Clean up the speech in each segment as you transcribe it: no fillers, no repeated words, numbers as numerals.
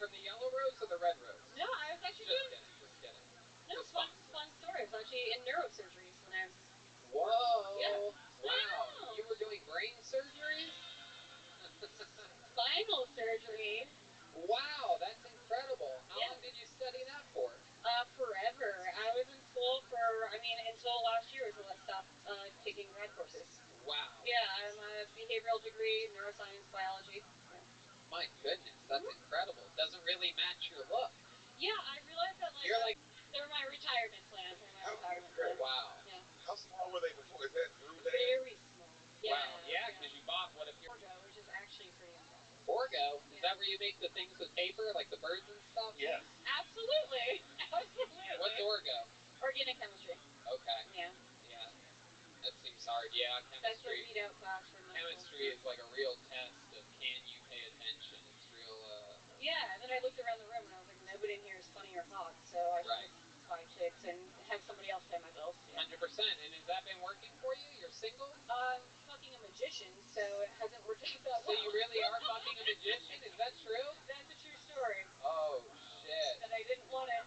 from the yellow rose or the red rose? No, I was actually Just kidding. Just kidding. No, fun story. I was actually in neurosurgeries when I was. Whoa. Yeah. Wow. You were doing brain surgeries? Spinal surgery. Wow, that's incredible. How long did you study that for? Forever. I was in school for, until last year until I stopped taking grad courses. Wow. Yeah, I'm a behavioral degree, neuroscience, biology. Yeah. My goodness, that's incredible. It doesn't really match your look. Yeah, I realized that You're like they're my retirement plan. Wow. Yeah. How small were they before? Is that through there? Very small. Yeah. Wow. Yeah, because you bought what if you're Orgo, which is actually pretty impressive. Orgo? Is that where you make the things with paper, like the birds and stuff? Yes. Absolutely. Absolutely. What's Orgo? Organic chemistry. Okay. Yeah. Yeah. That seems hard. Yeah, That's the chemistry. readout class for Chemistry is like a real test of can you pay attention. It's real. Yeah, and then I looked around the room and I was like, nobody in here is funny or hot, so I should just buy chicks and have somebody else pay my bills. 100%. And has that been working for you? You're single? I'm fucking a magician, so it hasn't worked out that well. So you really are fucking a magician? Is that true? That's a true story. Oh, shit. And I didn't want it.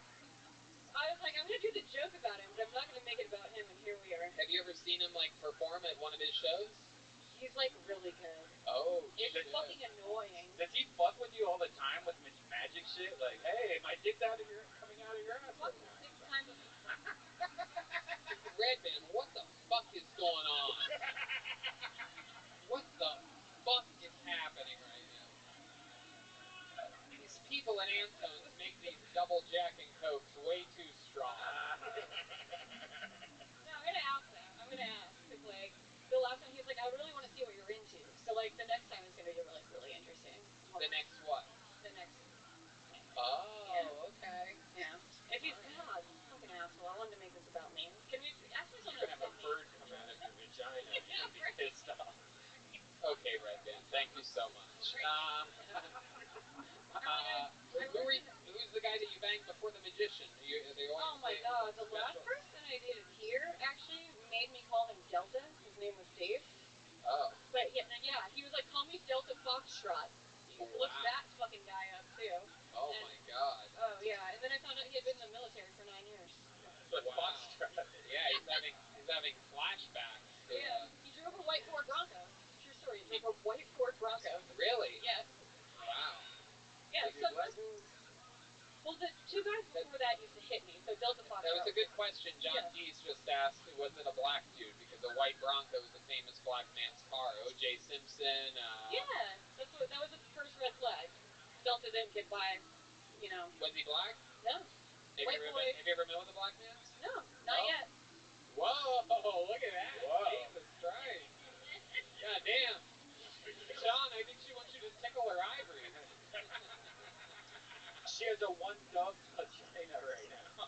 I was like, I'm gonna do the joke about him, but I'm not gonna make it about him, and here we are. Have you ever seen him, like, perform at one of his shows? He's, like, really good. Oh, It's fucking annoying. Does he fuck with you all the time with magic shit? Like, hey, my dick's coming out of your ass right now. 6 times. Redman, what the fuck is going on? What the fuck is happening right now? These people in Antone's make these double Jack and Cokes way too strong. No, I'm gonna ask him. I'm gonna ask. Cause, like, the last time he was like, I really want to see what you're into. So, like, the next time is gonna be, like, really interesting. The next what? The next. Oh, okay. Yeah. If he's God, fucking asshole. I wanted to make this about me. Can we ask me something You're gonna have about a me? bird come out of your vagina. You're gonna be pissed off. Okay, Redman, thank you so much. Who's the guy that you banged before the magician? Oh my god, the last person I dated here actually made me call him Delta. His name was Dave. Oh. But yeah, he was like, call me Delta Foxtrot. Look that fucking guy up too. Oh my god. Oh yeah, and then I found out he had been in the military for 9 years. But Foxtrot. Yeah, he's having flashbacks. Yeah, he drove a white Ford Bronco. True story, he drove a white Ford Bronco. Really? Yes. Wow. Yeah, so well, the 2 guys before that used to hit me, so Delta Foxtrot. That was a good question. John Deese just asked, was it a black dude? Because a white Bronco is a famous black man's car. O.J. Simpson. Yeah, that was the first red flag. Delta didn't get by, you know. Was he black? No. Have you ever met with a black man? No, not yet. Whoa, look at that. Whoa. Jesus Christ. God damn. Sean, I think she wants you to tickle her ivory. She has a one-dove vagina right now.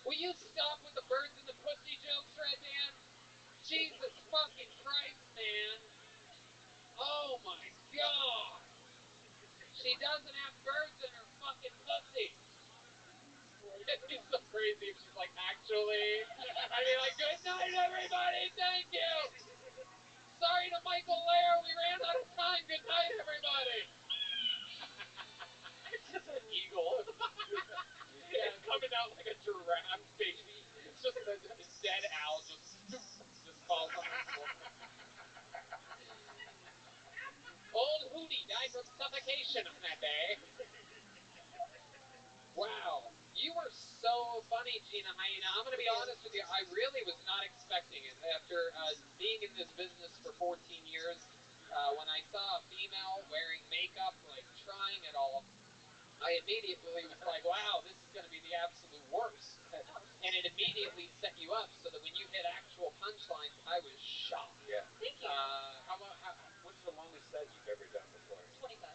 Will you stop with the birds and the pussy jokes, Redman? Jesus fucking Christ, man. Oh my god. She doesn't have birds in her fucking pussy. It'd be so crazy if she's like, actually. I'd be like, good night, everybody. Thank you. Sorry to Michael Lair. We ran out of time. Good night, everybody. It's just an eagle. Yeah, coming out like a giraffe, baby. It's just a dead owl just falls on the floor. Old Hootie died from suffocation on that day. Wow. You were so funny, Gina Hyena. I'm going to be honest with you. I really was not expecting it. After being in this business for 14 years, when I saw a female wearing makeup, like trying it all, I immediately was like, wow, this is going to be the absolute worst. And it immediately set you up so that when you hit actual punchlines, I was shocked. Yeah. Thank you. What's the longest set you've ever done before? 25.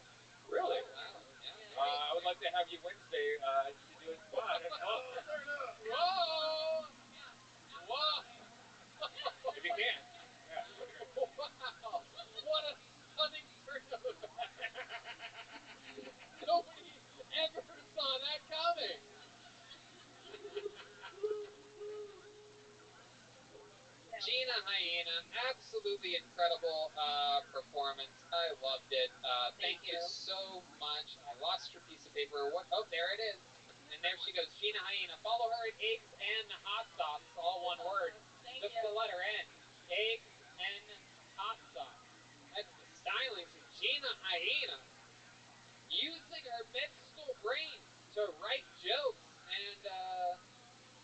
Really? Oh, wow. Yeah. I would like to have you Wednesday to do a spot. Whoa! Whoa! If you can. Yeah. Wow! What a stunning turn of events! Nobody ever saw that coming! Gina Hyena, absolutely incredible performance. I I loved it. Thank you you. so much. I lost your piece of paper. What? Oh, there it is. And there she goes, Gina Hyena. Follow her at Eggs and Hot Sauce, all one word. Thank Just you. the letter N. Eggs and Hot Sauce. That's the styling from Gina Hyena. Using her med school brain to write jokes and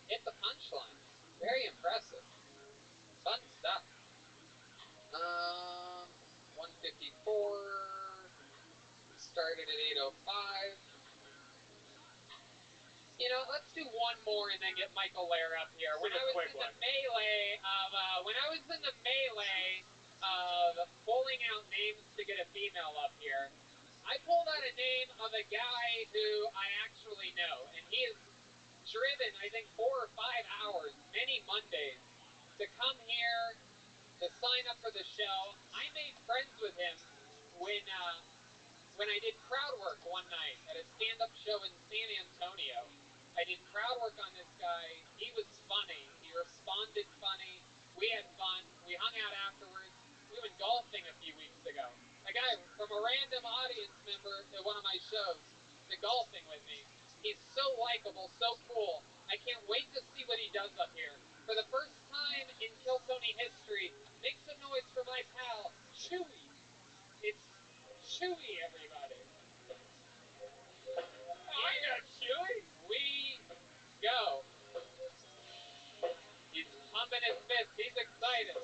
hit the punchlines. Very impressive. Fun stuff. 154. Started at 8:05. You know, let's do one more and then get Michael Lair up here. When I was in the melee of pulling out names to get a female up here, I pulled out a name of a guy who I actually know, and he has driven, I think, 4 or 5 hours, many Mondays, to come here to sign up for the show. I made friends with him when I did crowd work one night at a stand-up show in San Antonio. I did crowd work on this guy. He was funny. He responded funny. We had fun. We hung out afterwards. We went golfing a few weeks ago. A guy from a random audience member at one of my shows to golfing with me. He's so likable, so cool. I can't wait to see what he does up here. For the first time in Kill Tony history, make some noise for my pal, Chewy. It's Chewy, everybody. I got Chewy. We go. He's pumping his fist. He's excited.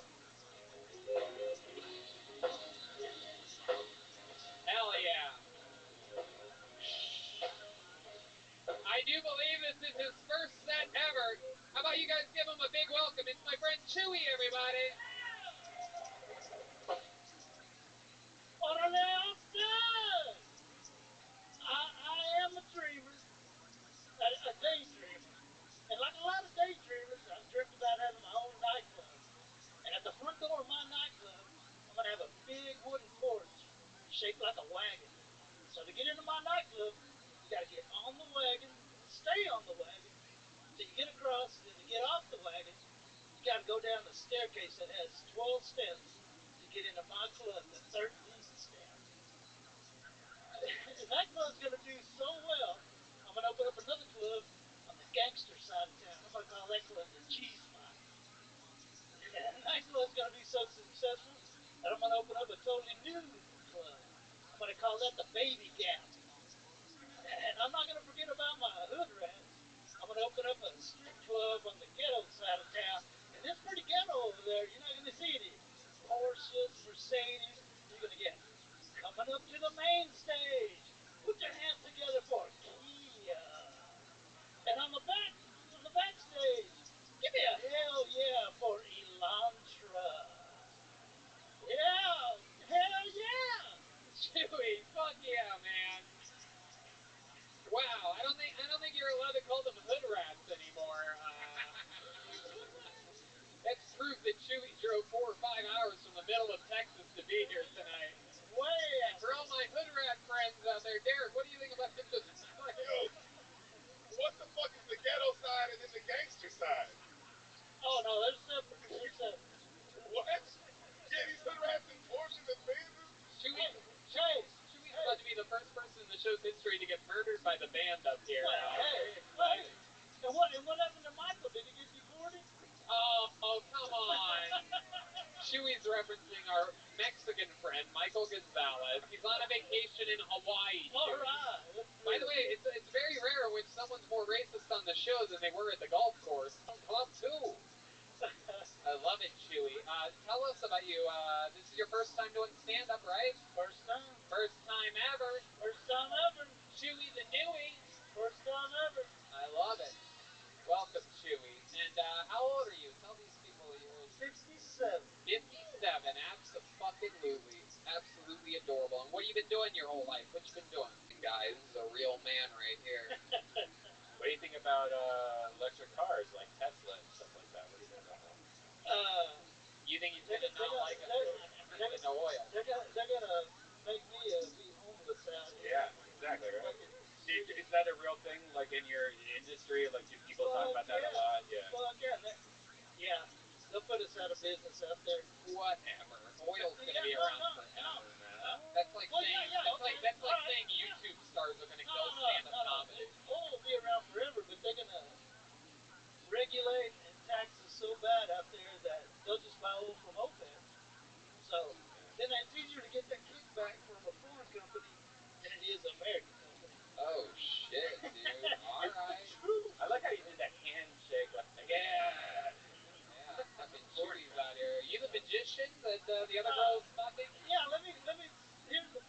Hell yeah. I do believe this is his first set ever. How about you guys give him a big welcome? It's my friend Chewy, everybody. I am a dreamer, a daydreamer. And like a lot of daydreamers, I've dreamt about having my own nightclub. And at the front door of my nightclub, I'm going to have a big wooden porch shaped like a wagon. So to get into my nightclub, you got to get on the wagon, stay on the wagon, till you get across, and then to get off the wagon, you got to go down the staircase that has 12 steps to get into my club, the 13th step. And that club's going to do so well, I'm going to open up another club on the gangster side of town. I'm going to call that club the Cheese Spot. And that club's going to be so successful that I'm going to open up a totally new club. I'm going to call that the Baby Gap. And I'm not going to forget about my hood rats. I'm going to open up a strip club on the ghetto side of town. And it's pretty ghetto over there. You're not going to see any Porsches, Mercedes. You're going to get coming up to the main stage. Put your hands together for Kia. And on the backstage, give me a hell yeah for Elantra. Yeah, hell yeah. Chewy, fuck yeah, man. Wow, I don't think you're allowed to call them hood rats anymore. That's proof that Chewy drove 4 or 5 hours from the middle of Texas to be here tonight. Way And for all my hood rat friends out there, Derek, what do you think about him describing? Yo, what the fuck is the ghetto side and then the gangster side? Oh no, they're separate. They're separate. What? Yeah, these hood rats and Porsches and Benzes? Chewy's about to be the first person in the show's history to get murdered by the band up here. Very exciting. And what happened to Michael? Did he get deported? Oh, come on. Chewy's referencing our Mexican friend, Michael Gonzalez. He's on a vacation in Hawaii. All right. By the way, it's very rare when someone's more racist on the show than they were at the golf course. Club 2. I love it, Chewy. Tell us about you. This is your first time doing stand-up, right? First time. First time ever. First time ever. Chewy the Newy. First time ever. I love it. Welcome, Chewy. And how old are you? Tell these people your age. 57. 57. Absolutely. Absolutely adorable. And what have you been doing your whole life? What you been doing? Guys, this is a real man right here. What do you think about electric cars like Tesla and stuff like that? What do you think about that? You think he's gonna not like us because of no oil? They're gonna make me be homeless out here. Yeah, exactly, right? Is that a real thing, like in your industry? Like, do people talk about that a lot? Yeah. Fuck yeah. Yeah. They'll put us out of business out there. Whatever. Oil's gonna be around forever. That's like Well, saying yeah, okay. that's like All right. saying YouTube stars are gonna No, kill no, stand-up no, no. comedy. Oil will be around forever, but they're gonna regulate and tax us so bad out there that they'll just buy oil from OPEC. So then it's easier to get that kickback from a foreign company than it is an American company. Oh shit, dude. All It's the right. truth. I like how you did that handshake, like, yeah. Yeah, fucking Chewy's out here. Are you the magician that the other Uh, girl is fucking? Yeah, here's the.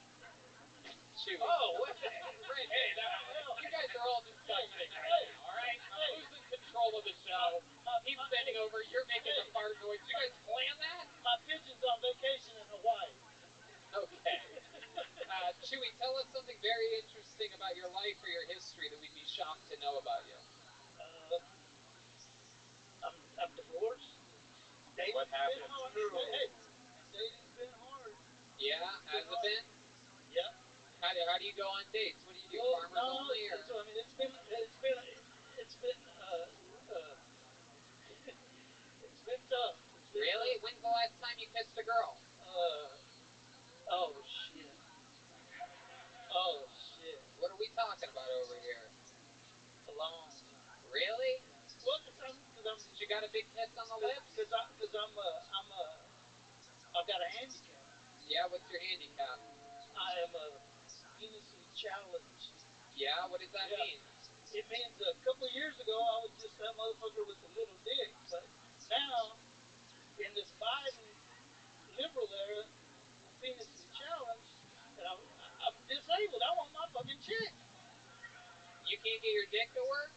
Chewy. Oh, what the? Right Hey, there. that, You guys are all disgusting Hey, right hey, now, all right? hey. Who's in control of the show? He's bending Hey, over. You're making the hey. fart noise. You guys plan that? My pigeon's on vacation in Hawaii. Okay. Chewy, tell us something very interesting about your life or your history that we'd be shocked to know about you. I'm divorced. Dating's What happened? been hard. Hey, dating's been hard. Yeah, has it been? Yep. How do you go on dates? What do you do? Well, Farmers no, only, or so I mean, it's been it's been tough. It's been really? tough. When's the last time you kissed a girl? Oh shit. Oh shit. What are we talking about over here? A long time. Really? Well, because I'm She got a big kiss on the lips? because I've got a handicap. Yeah. What's your handicap? I am penisly challenged. Yeah. What does that Yeah. mean? It means a couple of years ago I was just that motherfucker with the little dick, but now in this Biden liberal era, I'm penisly challenged, and I'm disabled. I want my fucking check. You can't get your dick to work?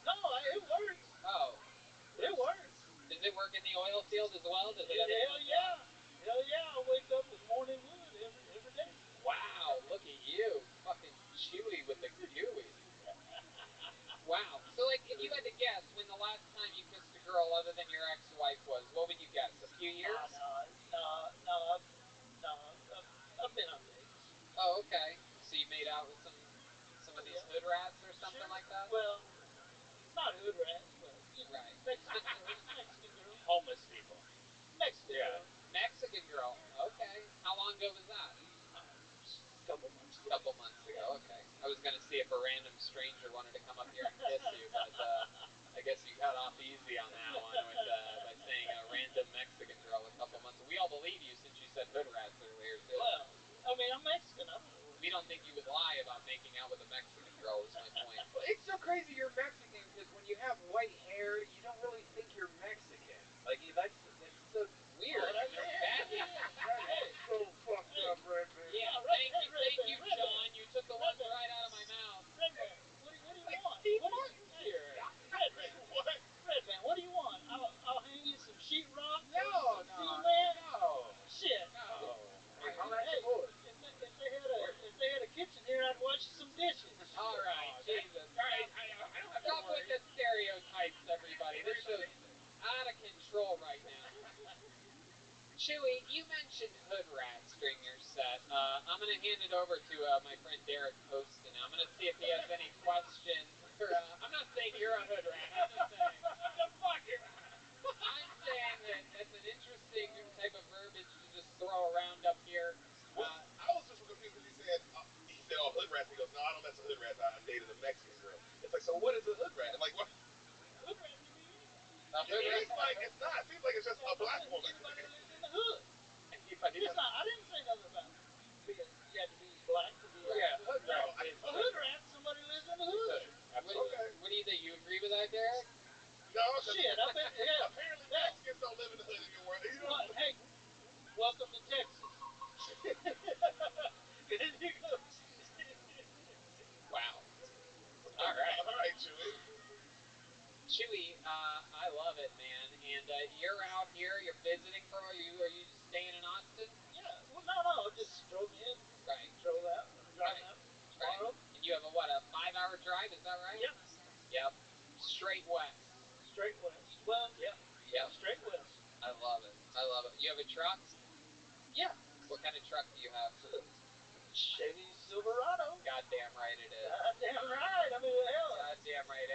No, it works. Oh. It works. Does it work in the oil field as well? Does it have Hell yeah. Hell yeah. I wake up with morning wood every day. Wow, look at you. Fucking Chewy with the gooey. Wow. So, like, if you had to guess when the last time you kissed a girl other than your ex-wife was, what would you guess? A few years? I've been on dates. Oh, okay. So you made out with some of these hood rats or something Sure. like that? Well, not hood rats, but you know, Right. Mexican girl. Homeless people. Mexican Yeah. girl. Mexican girl. Okay. How long ago was that? A couple months ago. Couple months ago. Okay. I was gonna see if a random stranger wanted to come up here and kiss you, but I guess you got off easy on that one with by saying a random Mexican girl a couple months. We all believe you since you said hood rats earlier too. Well, I mean, I'm Mexican. I don't know. We don't think you would lie about making out with a Mexican girl. Is my point. Well, it's so crazy you're Mexican because when you have white hair, you don't really think you're Mexican. Like that's so Weird. Oh, that's That's so fucked up, Red Man. Yeah. Thank you, Red John. You took the words right out of my mouth. Red Man, what do you like want? Steve What do Martin's you, here. Red Man, What? Red Man, what do you want? I'll hang you some sheetrock. No, Steel man. no. Shit. No. Hey, Hey, if they had a kitchen here, I'd wash you some dishes. All right, Jesus. All right, I don't have to Stop with worry. the stereotypes, everybody. This show's out of control right now. Chewy, you mentioned hood rats during your set. I'm going to hand it over to my friend Derek Poston. I'm going to see if he has any questions. I'm not saying you're a hood rat. I'm just saying. What the fuck? I'm saying that that's an interesting type of verbiage to just throw around up here. Well, I was just confused because he said, oh, hood rats. He goes, no, I don't mess with hood rats. I dated a Mexican girl. It's like, so what is a hood rat? Like, what? Hood rat can be anything. A hood It rat. seems like it's not. It seems like it's just a black woman. Anybody that lives in the hood. Anybody It's not. I didn't say nothing about being. You had to be black to be. Yeah, hood No, rat. I- A hood rat. Somebody lives in the hood. Absolutely. Okay. What do you think? You agree with that, Derek? No, 'cause Shit, I bet. Hell, apparently hell. Mexicans don't live in the hood anymore. You know? What? Hey, welcome to Texas. There you go. Wow. All right. All right, Chewy. Chewy, I love it, man. And you're out here. You're visiting for. Are you just staying in Austin? Yeah. Well, no. Just drove in. Right. Drove out. I'm driving out tomorrow. Right. And you have a 5-hour drive? Is that right? Yep. Yep. Straight west. Straight west. Well, yeah. Yep. Straight west. I love it. I love it. You have a truck? Yeah. What kind of truck do you have? It's a Chevy Silverado. Goddamn right it is. Goddamn right. I mean, hell. Goddamn right.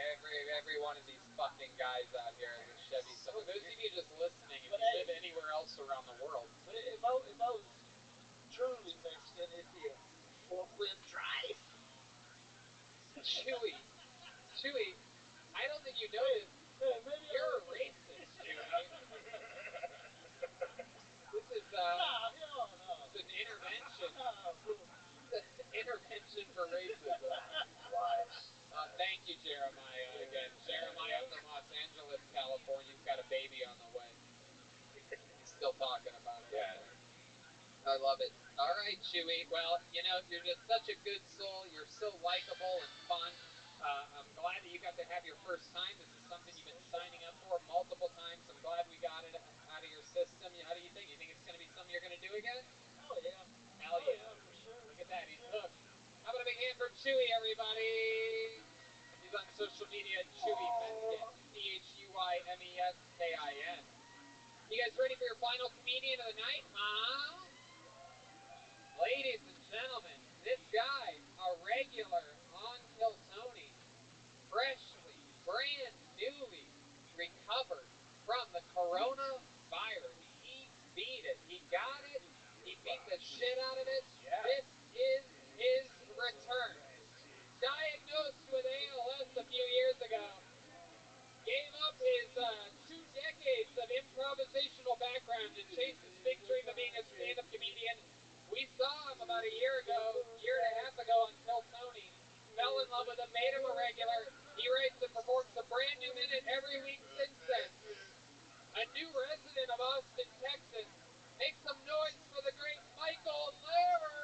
Every one of these fucking guys out here is a Chevy. So for those of you just listening, if But you hey. live anywhere else around the world, But if I was truly Mexican, for racism. Lies. Thank you, Jeremiah. Again, Jeremiah from Los Angeles, California's got a baby on the way. He's still talking about it. Yeah. I love it. All right, Chewy. Well, you know, you're just such a good soul. You're so likable and fun. I'm glad that you got to have your first time. This is something you've been signing up for multiple times. I'm glad we got it out of your system. How do you think? You think it's going to be something you're going to do again? Hell yeah. Hell yeah. For sure. Look at that. He's hooked. How about a big hand for Chewy, everybody? He's on social media at Chewy Meskin. ChuyMeskin. You guys ready for your final comedian of the night? Huh? Ladies and gentlemen, this guy, a regular on Kill Tony, freshly, brand newly recovered from the coronavirus. He beat it. He got it. He beat the shit out of it. Yeah. This is his return. Diagnosed with ALS a few years ago, gave up his 2 decades of improvisational background to chase his big dream of being a stand-up comedian. We saw him about a year and a half ago on Kill Tony. Fell in love with him, made him a regular. He writes and performs a brand new minute every week since then. A new resident of Austin, Texas. Make some noise for the great Michael Lehrer.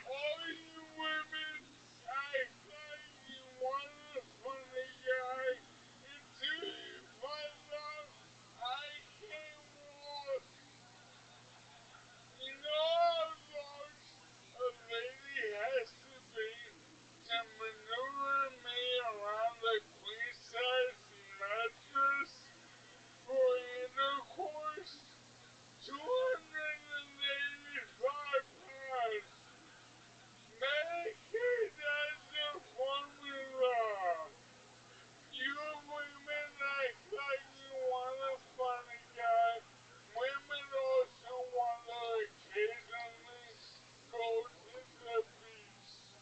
All you women act like you want a funny guy until you find out I can't walk. You know how long a lady has to be to maneuver me around the queen size mattress for intercourse? 285 pounds. Medicaid as a formula. You women act like you want a funny guy. Women also want to occasionally go to the beach.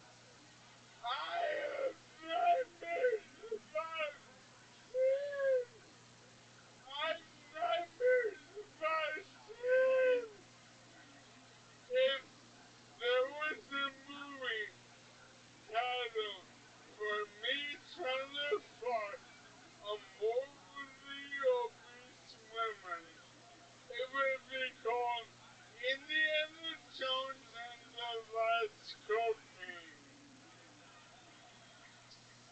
I have nightmares about sin. I've nightmares about sin. If there was a movie title for me trying to fuck a morbidly obese woman, it would be called Indiana Jones and the Last Cocaine.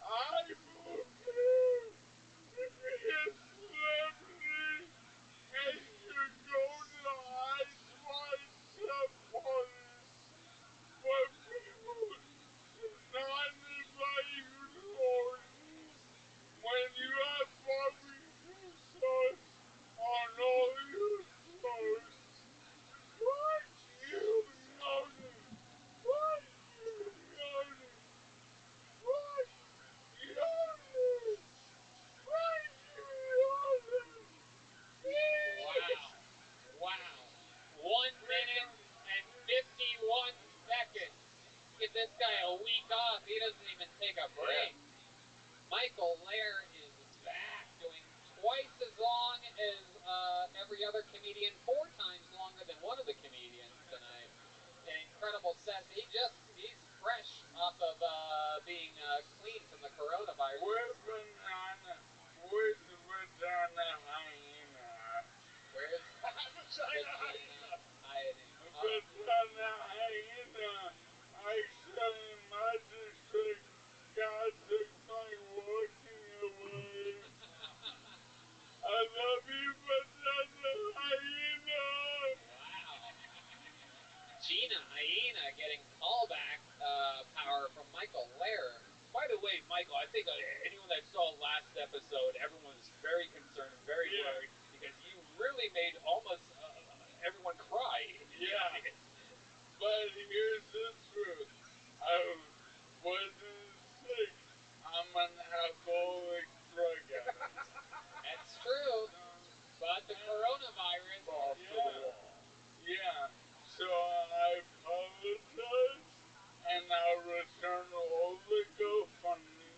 I prepare to be a celebrity and you go to Eyes Wide Shut parties for people to not invite you to orgies when you have barbecue sauce on all your clothes. What you notice? What you notice? What you notice? What you notice? Wow. 1 minute and 51 seconds. Give this guy a week off. He doesn't even take a break. Michael Lehrer is back, doing twice as long as every other comedian, 4 times longer than one of the comedians tonight. An incredible set. He's fresh off of being clean from the coronavirus. With vagina hyena. Where's Vagina hyena. Vagina hyena. Actually, my district God took my walking away. I love you, vagina hyena. Wow. Gina Hyena getting callback power from Michael Lehrer. By the way, Michael, I think anyone that saw last episode, everyone was very concerned and very worried because you really made almost everyone cry. Yeah. But here's the truth. I wasn't sick. I'm an alcoholic drug addict. That's true. But the coronavirus. Balls to the wall. Yeah. So I apologize and I'll return all the GoFundMe.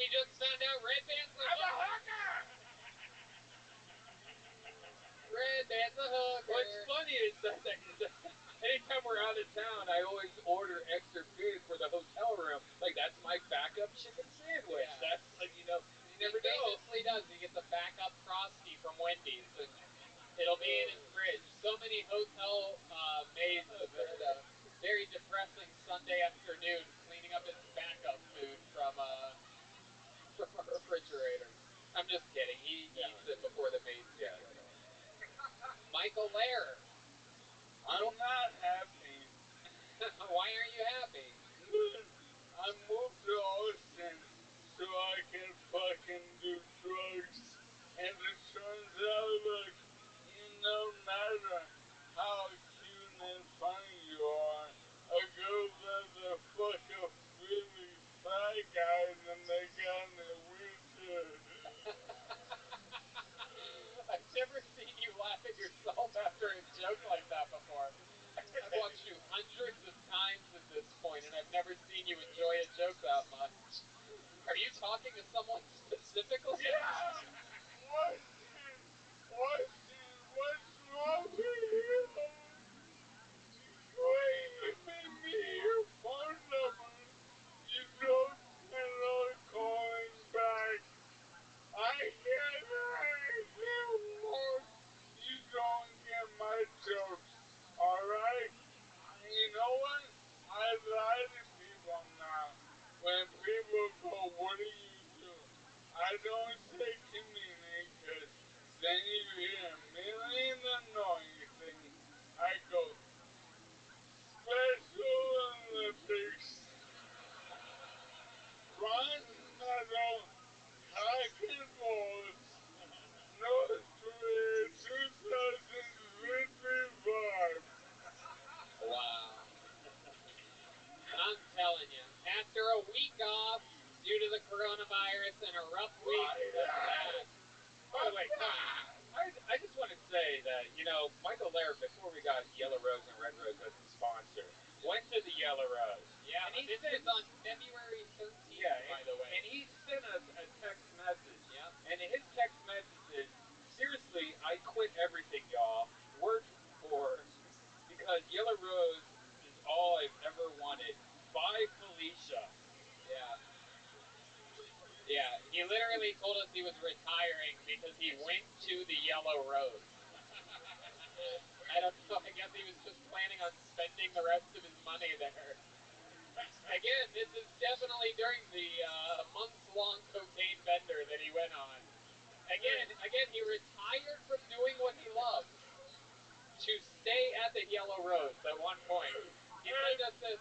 you just found out Red Band's a I'm a hooker? hooker! Red Band's a hooker. What's funny is that anytime we're out of town, I always order extra food for the hotel room. Like, that's my backup chicken sandwich. Yeah. That's, you never He know. famously does. He gets a backup Frosty from Wendy's, and it'll be in his fridge. So many hotel maids have had a very depressing Sunday afternoon cleaning up his backup food from a refrigerator. I'm just kidding. He eats it before the maids get to it. Michael Lair. I'm not happy. Why aren't you happy? I moved to Austin so I can fucking do drugs. And it turns out, look, no matter how cute and funny you are, a girl rather fuck a really fat guy than the guy in the wheelchair. I've never seen you laugh at yourself after a joke like that before. I've watched you hundreds of times at this point, and I've never seen you enjoy a joke that much. Are you talking to someone specifically? Yeah! What's wrong with you? Wait, give me your phone number. You don't plan on calling back. I can't anymore. You don't get my jokes, alright? You know what? I lie to people now. When people go, what do you do? I don't say comedian because then you hear a million annoying things. I go, Special Olympics, bronze medal, track and balls, North Korea 2055. Wow. I'm telling you, after a week off due to the coronavirus and a rough week with that. By the way, I just want to say that, Michael Lair, before we got Yellow Rose and Red Rose as a sponsor, went to the Yellow Rose. Yeah, and this was on February 13th, by the way. And he sent us a text message. Yep. And his text message is, seriously, I quit everything, y'all. Work for, because Yellow Rose is all I've ever wanted. Bye, Felicia. Yeah. Yeah, he literally told us he was retiring because he went to the Yellow Rose. I don't know, I guess he was just planning on spending the rest of his money there. Again, this is definitely during the months-long cocaine bender that he went on. Again, he retired from doing what he loves to stay at the Yellow Rose at one point. He sent us this.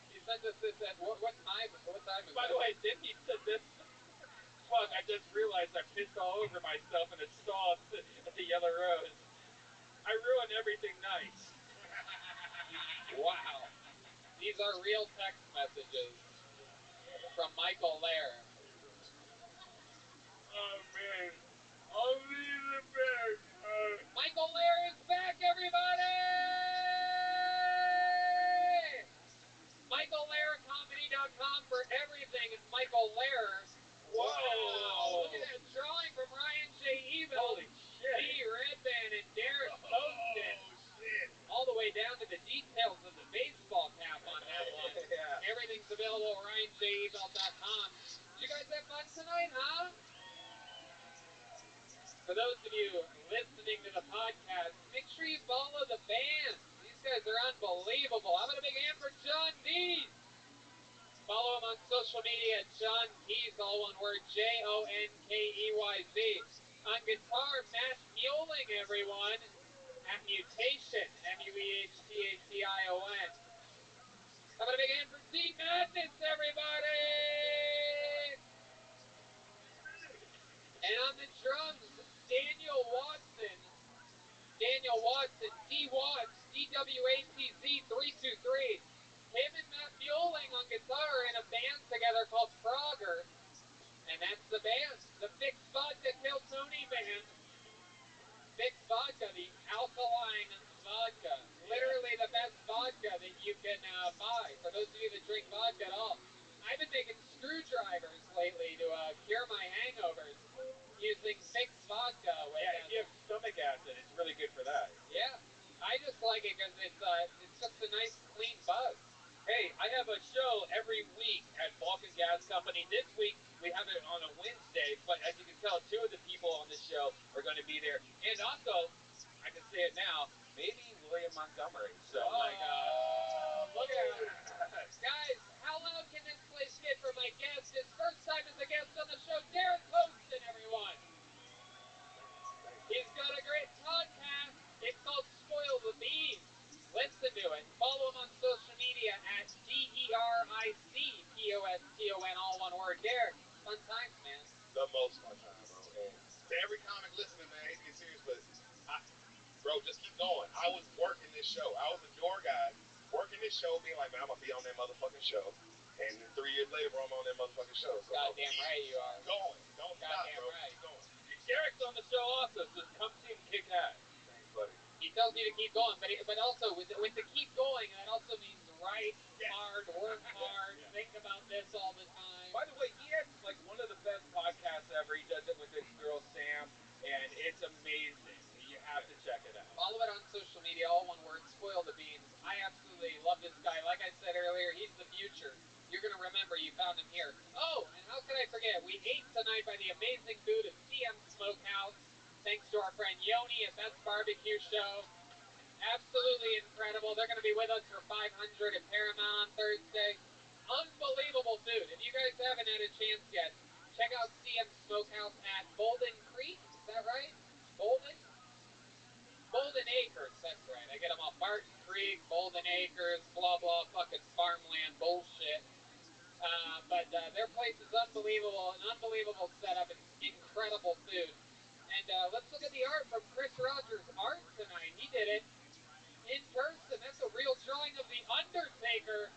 He sent us this at what time? What time is it? By the way, then he said this. Fuck, I just realized I pissed all over myself in a stall at the Yellow Rose. I ruined everything nice. Wow. These are real text messages from Michael Lair. Oh man, I'll leave the bed. Michael Lair is back, everybody! MichaelLairComedy.com for everything. It's Michael Lair. Whoa! Wow! Look at that drawing from Ryan J. Evil. Holy shit! D. Redband and Derek Poston. Oh shit. All the way down to the details of the baseball cap on that one. Yeah. Everything's available at RyanJEvil.com. Did you guys have fun tonight, huh? For those of you listening to the podcast, make sure you follow the band. These guys are unbelievable. How about a big hand for John Keys? Follow him on social media at John Keys, all one word, JONKEYZ. On guitar, Matt Mueling, everyone, at Mutation, MUEHTATION. How about a big hand for C Madness, everybody? And on the drums, Daniel Watson, D Watts, DWATZ323. Him and Matt Mueling on guitar in a band together called Frogger. And that's the band, the Fixed Vodka Kill Tony band. Fixed Vodka, the alkaline vodka. Literally the best vodka that you can buy. For those of you that drink vodka at all. I've been making screwdrivers lately to mixing fixed vodka with Yeah, if you have stomach acid, it's really good for that. Yeah, I just like it because it's just a nice clean buzz. Hey, I have a show every week at Vulcan Gas Company. This week we have it on a Wednesday, but as you can tell, two of the people on the show are going to be there, and also, I can say it now, maybe William Montgomery. So Look at that. Guys, how loud can this place get for my guest? His first time as a guest on the show, Derek Poston, everyone. He's got a great podcast. It's called Spoil the Beans. Listen to it. Follow him on social media at DERICPOSTON, all one word. Derek, fun times, man. The most fun time, bro. And to every comic listening, man, I hate to get serious, but bro, just keep going. I was working this show. I was a door guy working this show, being like, man, I'm gonna be on that motherfucking show. And then 3 years later, bro, I'm on that motherfucking show. So goddamn right you are. Going. Don't stop, bro. Right. Keep going. Derek's on the show also, so come see him kick ass. Thanks, buddy. He tells me to keep going, but also with the keep going, that also means write hard, work hard, think about this all the time. By the way, he has like one of the best podcasts ever. He does it with his girl Sam, and it's amazing. You have to check it out. Follow it on social media, all one word, Spoil the Beans. I absolutely love this guy. Like I said earlier, he's the future. You're going to remember you found him here. Oh, and how could I forget? We ate tonight by the amazing food of CM Smokehouse. Thanks to our friend Yoni at Best Barbecue Show. Absolutely incredible. They're going to be with us for 500 at Paramount on Thursday. Unbelievable food. If you guys haven't had a chance yet, check out CM Smokehouse at Bolden Creek. Is that right? Bolden Acres, that's right. I get them all. Barton Creek, Bolden Acres, blah, blah, fucking farmland bullshit. But their place is unbelievable, an unbelievable setup, and incredible food. And let's look at the art from Chris Rogers' art tonight. He did it in person. That's a real drawing of The Undertaker,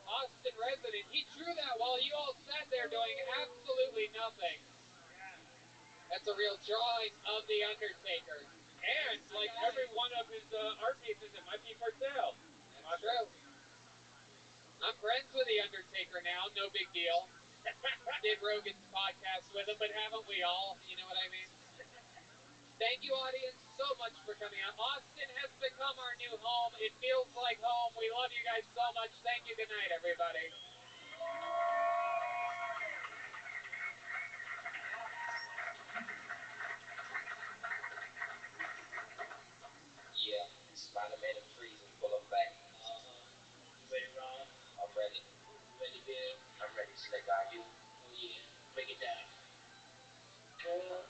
Austin resident. He drew that while you all sat there doing absolutely nothing. That's a real drawing of The Undertaker. And like every one of his art pieces, it might be for sale. That's true. I'm friends with The Undertaker now, no big deal. Did Rogan's podcast with him, but haven't we all? You know what I mean? Thank you, audience, so much for coming out. Austin has become our new home. It feels like home. We love you guys so much. Thank you. Good night, everybody. Yeah, Spider-Man and freezing, pull them back. You ready, Ron? I'm ready. Ready, Bill? I'm ready, Slick. Are you? Oh, yeah. Break it down. Girl,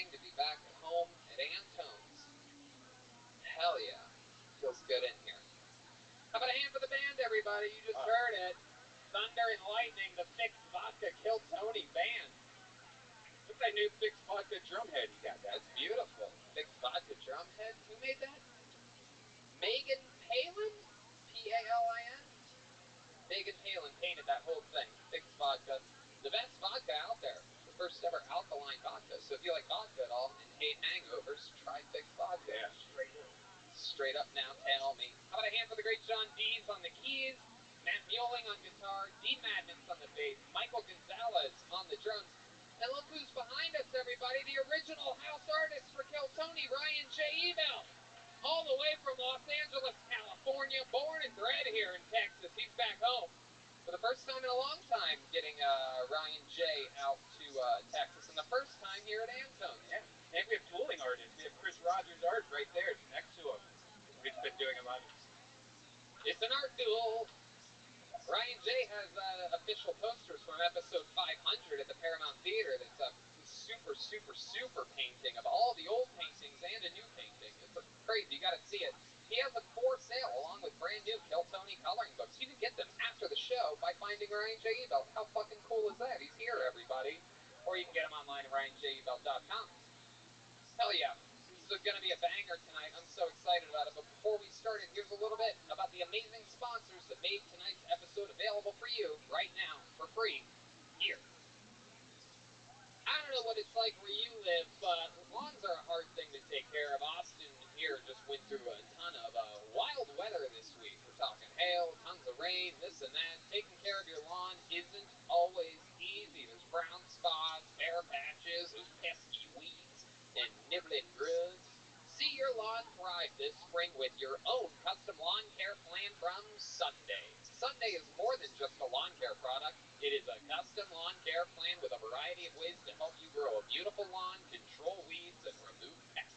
feeling to be back at home at Antone's. Hell yeah. Feels good in here. How about a hand for the band, everybody? You just heard it. Thunder and Lightning, the Fixed Vodka Kill Tony band. Look at that new Fixed Vodka drum head you got. That's beautiful. Fixed Vodka drum head. Who made that? Megan Palin? P-A-L-I-N? Megan Palin painted that whole thing. Fixed Vodka. The best vodka out there. The first ever alkaline vodka. So if you like vodka at all and hate hangovers, try Fixed Vodka. Yeah, straight up. Straight up now, tell me. How about a hand for the great Sean Dees on the keys, Matt Mueling on guitar, D Madness on the bass, Michael Gonzalez on the drums. And look who's behind us, everybody. The original house artist for Kill Tony, Ryan J. Ebel. All the way from Los Angeles, California, born and bred here in Texas. He's back home for the first time in a long time, getting Ryan J. out to Texas, and the first time here at Antone's. Yeah, and we have dueling artists. We have Chris Rogers' art right there. It's next to him. We've been doing a lot of... It's an art duel. Ryan J. has official posters from episode 500 at the Paramount Theater. That's a super, super, super painting of all the old paintings and a new painting. It's crazy. You got to see it. He has them for sale along with brand new Kill Tony coloring books. You can get them after the show by finding Ryan J. Ebel. How fucking cool is that? He's here, everybody. Or you can get them online at RyanJebel.com. Hell yeah. This is going to be a banger tonight. I'm so excited about it. But before we start it, here's a little bit about the amazing sponsors that made tonight's episode available for you right now for free here. I don't know what it's like where you live, but lawns are a hard thing to take care of. Austin here just went through a ton of wild weather this week. We're talking hail, tons of rain, this and that. Taking care of your lawn isn't always easy. There's brown spots, bare patches, there's pesky weeds, and nibbling grubs. See your lawn thrive this spring with your own custom lawn care plan from Sunday. Sunday is more than just a lawn care product. It is a custom lawn care plan with a variety of ways to help you grow a beautiful lawn, control weeds, and remove pests.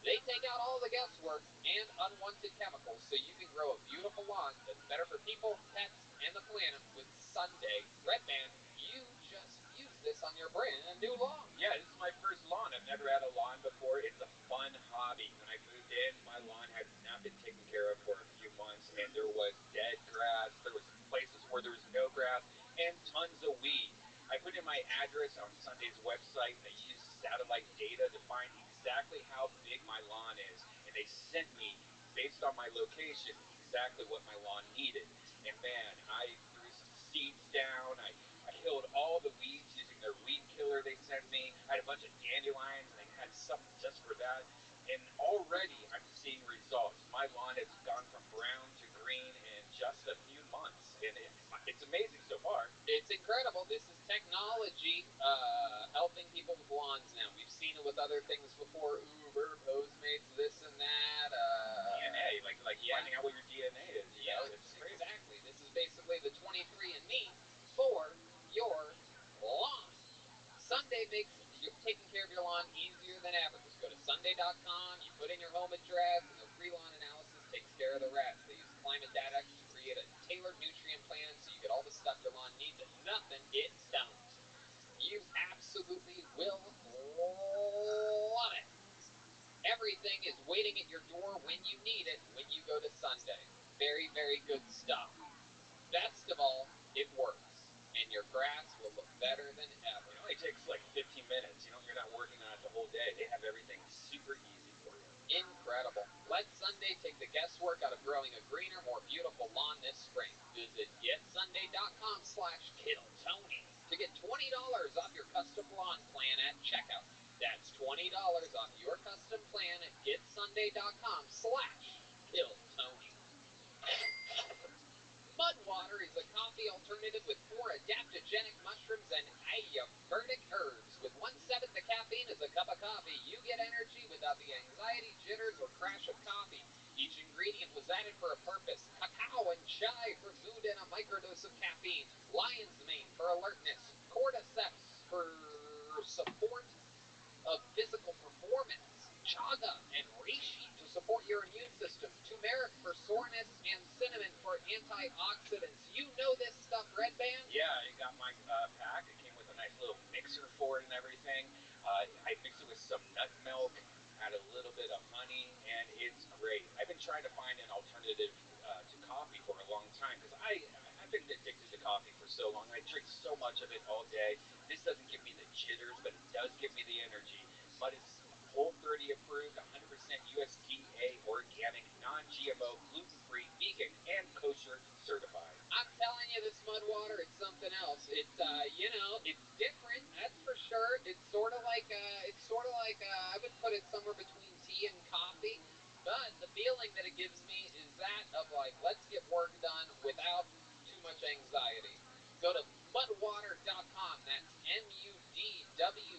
They take out all the guesswork and unwanted chemicals so you can grow a beautiful lawn that's better for people, pets, and the planet with Sunday. Red Band, you just used this on your brand new lawn. Yeah, this is my first lawn. I've never had a lawn before. It's a fun hobby. When I moved in, my lawn had not been taken care of for a few months, and there was dead grass. There was places where there was no grass, and tons of weeds. I put in my address on Sunday's website, and they used satellite data to find exactly how big my lawn is, and they sent me, based on my location, exactly what my lawn needed. And man, I threw some seeds down. I killed all the weeds using their weed killer they sent me. I had a bunch of dandelions, and they had something just for that. And already I'm seeing results. My lawn has gone from brown to green in just a few months, and it's amazing so far. It's incredible. This is technology helping people with lawns now. We've seen it with other things before, Uber, Postmates, this and that. DNA, like finding out what your DNA is. You know? It's crazy. Exactly. This is basically the 23andMe for your lawn. Sunday makes taking care of your lawn easier than ever. Just go to Sunday.com, you put in your home address, and their free lawn analysis takes care of the rest. They use climate data to create a tailored nutrient plan so you get all the stuff your lawn needs and nothing it don't. You absolutely will love it. Everything is waiting at your door when you need it when you go to Sunday. Very, very good stuff. Best of all, it works. And your grass will look better than ever. It only takes like 15 minutes. You're not working on it the whole day. They have everything super easy for you. Incredible. Let Sunday take the guesswork out of growing a greener, more beautiful lawn this spring. Visit getsunday.com/KillTony to get $20 off your custom lawn plan at checkout. That's $20 off your custom plan at getsunday.com/KillTony. Mudwater is a coffee alternative with 4 adaptogenic mushrooms and ayurvedic herbs. With 1/7 the caffeine is a cup of coffee, you get energy without the anxiety, jitters, or crash of coffee. Each ingredient was added for a purpose. Cacao and chai for mood and a microdose of caffeine. Lion's mane for alertness. Cordyceps for support of physical performance. Chaga and reishi to support your immune system. Turmeric for soreness and cinnamon for antioxidants. You know this stuff, Red Band? Yeah, I got my pack. It came with a nice little mixer for it and everything. I mix it with it all day. This doesn't give me the jitters, but it does give me the energy. Mud is Whole30 approved, 100% USDA organic, non-GMO, gluten-free, vegan, and kosher certified. I'm telling you, this mud water, it's something else. It's it's different, that's for sure. It's sort of like I would put it somewhere between tea and coffee. But the feeling that it gives me is that of like, let's get work done without too much anxiety. Go to mudwater.com. That's MUDWTR.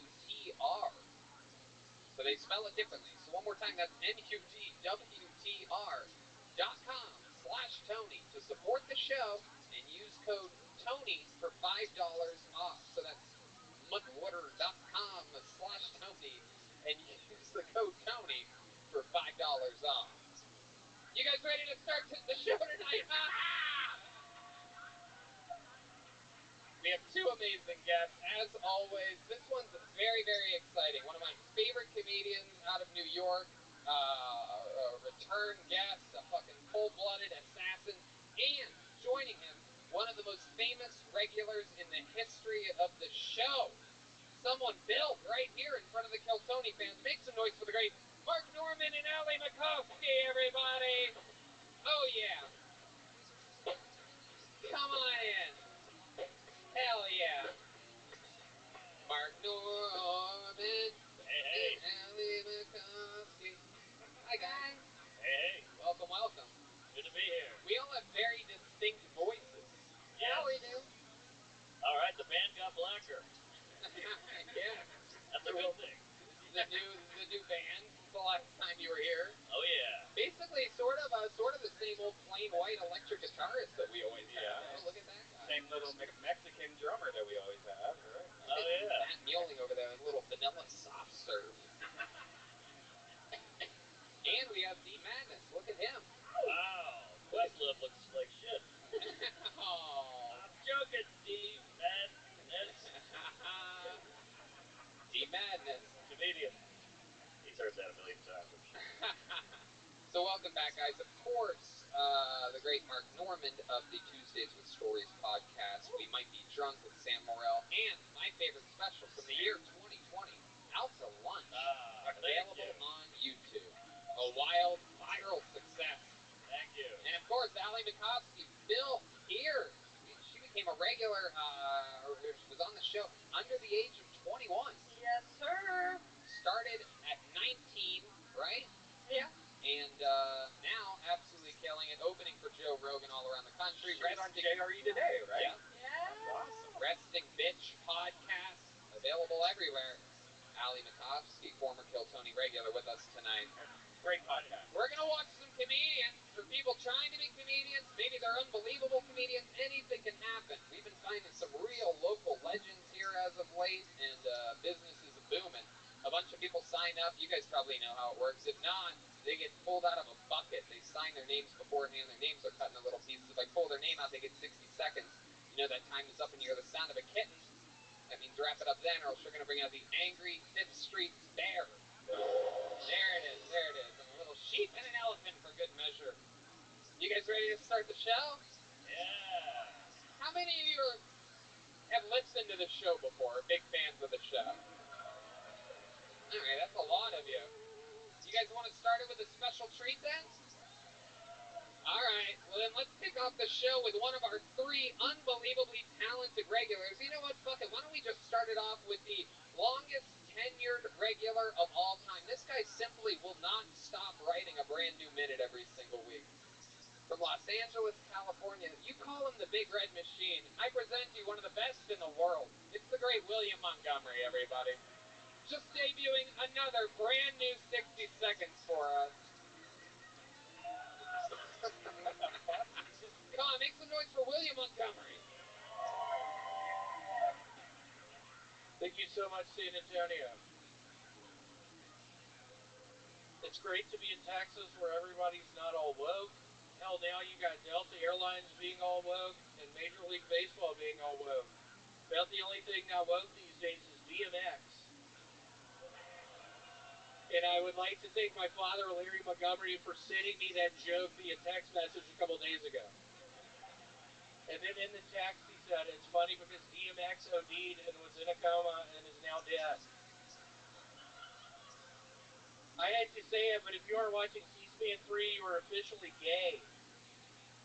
So they spell it differently. So one more time, that's MUDWTR.com/Tony to support the show and use code Tony for $5 off. So that's mudwater.com/Tony and use the code Tony for $5 off. You guys ready to start the show tonight? We have two amazing guests, as always. This one's very, very exciting. One of my favorite comedians out of New York, a return guest, a fucking cold-blooded assassin, and joining him, one of the most famous regulars in the history of the show. Someone built right here in front of the Kill Tony fans. Make some noise for the great Mark Norman and Ali Makovsky, everybody. Oh, yeah. Come on in. Hell yeah. Mark Norman and Ali Makovsky. Hi, guys. Hey, Welcome, welcome. good to be here. We all have very distinct voices. Yeah, we do. All right, the band got blacker. Yeah. That's a good thing. The new band since the last time you were here. Oh yeah. Basically, sort of the same old plain white electric guitarist that we always have. Yeah. Oh, look at that guy. Same little Mexican drummer that we always have, right? Oh yeah. Matt Mueling over there, a little vanilla soft serve. And we have D Madness. Look at him. Wow. Questlove looks like shit. Oh. I'm joking, D. Madness. D Madness. Comedian. He's heard that a million times, I'm sure. So welcome back, guys. Of course, the great Mark Norman of the Tuesdays with Stories podcast. We Might Be Drunk with Sam Morrell, and my favorite special from the year 2020, Out to Lunch, available on YouTube. A wild, viral success. Thank you. And of course, Ali Makovsky, Bill here. She became a regular, or she was on the show under the age of 21. Yes, sir. Started at 19, right? Yeah. And now absolutely killing it, opening for Joe Rogan all around the country. She was on JRE today, right? Yeah. Yeah. Awesome. Resting Bitch podcast, available everywhere. Ali Makovsky, former Kill Tony regular, with us tonight. Great podcast. We're going to watch some comedians. For people trying to be comedians, maybe they're unbelievable comedians, anything can happen. We've been finding some real local legends here as of late, and business is booming. A bunch of people sign up. You guys probably know how it works. If not, they get pulled out of a bucket. They sign their names beforehand. Their names are cut into little pieces. If I pull their name out, they get 60 seconds. You know that time is up and you hear the sound of a kitten. That means wrap it up then, or else you're going to bring out the angry 5th Street Bear. There it is, and a little sheep and an elephant for good measure. You guys ready to start the show? Yeah. How many of you have listened to the show before, big fans of the show? Alright, that's a lot of you. You guys want to start it with a special treat then? Alright, well then let's kick off the show with one of our 3 unbelievably talented regulars. You know what, fuck it, why don't we just start it off with the longest tenured regular of all time. This guy simply will not stop writing a brand new minute every single week. From Los Angeles, California, you call him the Big Red Machine. I present to you one of the best in the world. It's the great William Montgomery, everybody. Just debuting another brand new 60 seconds for us. Come on, make some noise for William Montgomery. Thank you so much, San Antonio. It's great to be in Texas where everybody's not all woke. Hell, now you got Delta Airlines being all woke and Major League Baseball being all woke. About the only thing not woke these days is DMX. And I would like to thank my father, Larry Montgomery, for sending me that joke via text message a couple days ago. And then in the text, he said it's funny because DMX OD'd and was in a coma and is now dead. I hate to say it, but if you are watching C-SPAN 3, you are officially gay.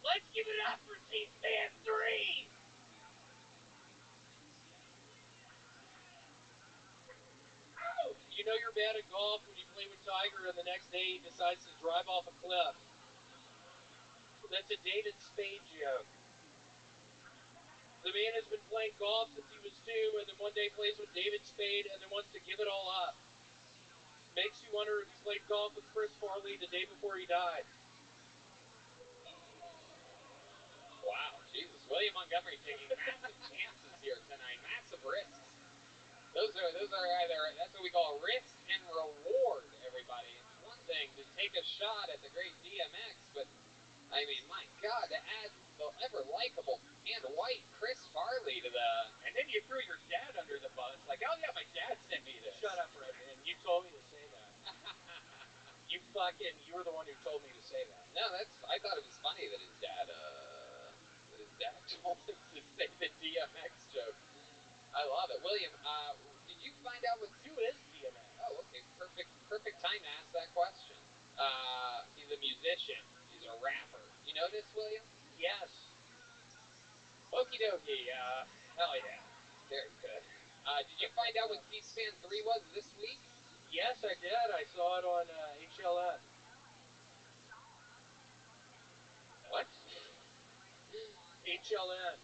Let's give it up for C-SPAN 3! You know you're bad at golf when you play with Tiger and the next day he decides to drive off a cliff. That's a David Spade joke. The man has been playing golf since he was 2, and then one day plays with David Spade and then wants to give it all up. Makes you wonder if he played golf with Chris Farley the day before he died. Wow, Jesus. William Montgomery taking massive chances here tonight, massive risks. Those are either, that's what we call risk and reward, everybody. It's one thing to take a shot at the great DMX, but, I mean, my God, to add the ever likable and white Chris Farley to the... And then you threw your dad under the bus, like, oh yeah, my dad sent me this. Shut up, Redman. You told me to say that. You were the one who told me to say that. No, I thought it was funny that his dad told him to say the DMX joke. I love it. William, did you find out who is DMX? Oh, okay. Perfect time to ask that question. He's a musician. He's a rapper. You know this, William? Yes. Okie dokie. Hell yeah. Very good. Did you find out what C-SPAN 3 was this week? Yes, I did. I saw it on HLN. What? HLN.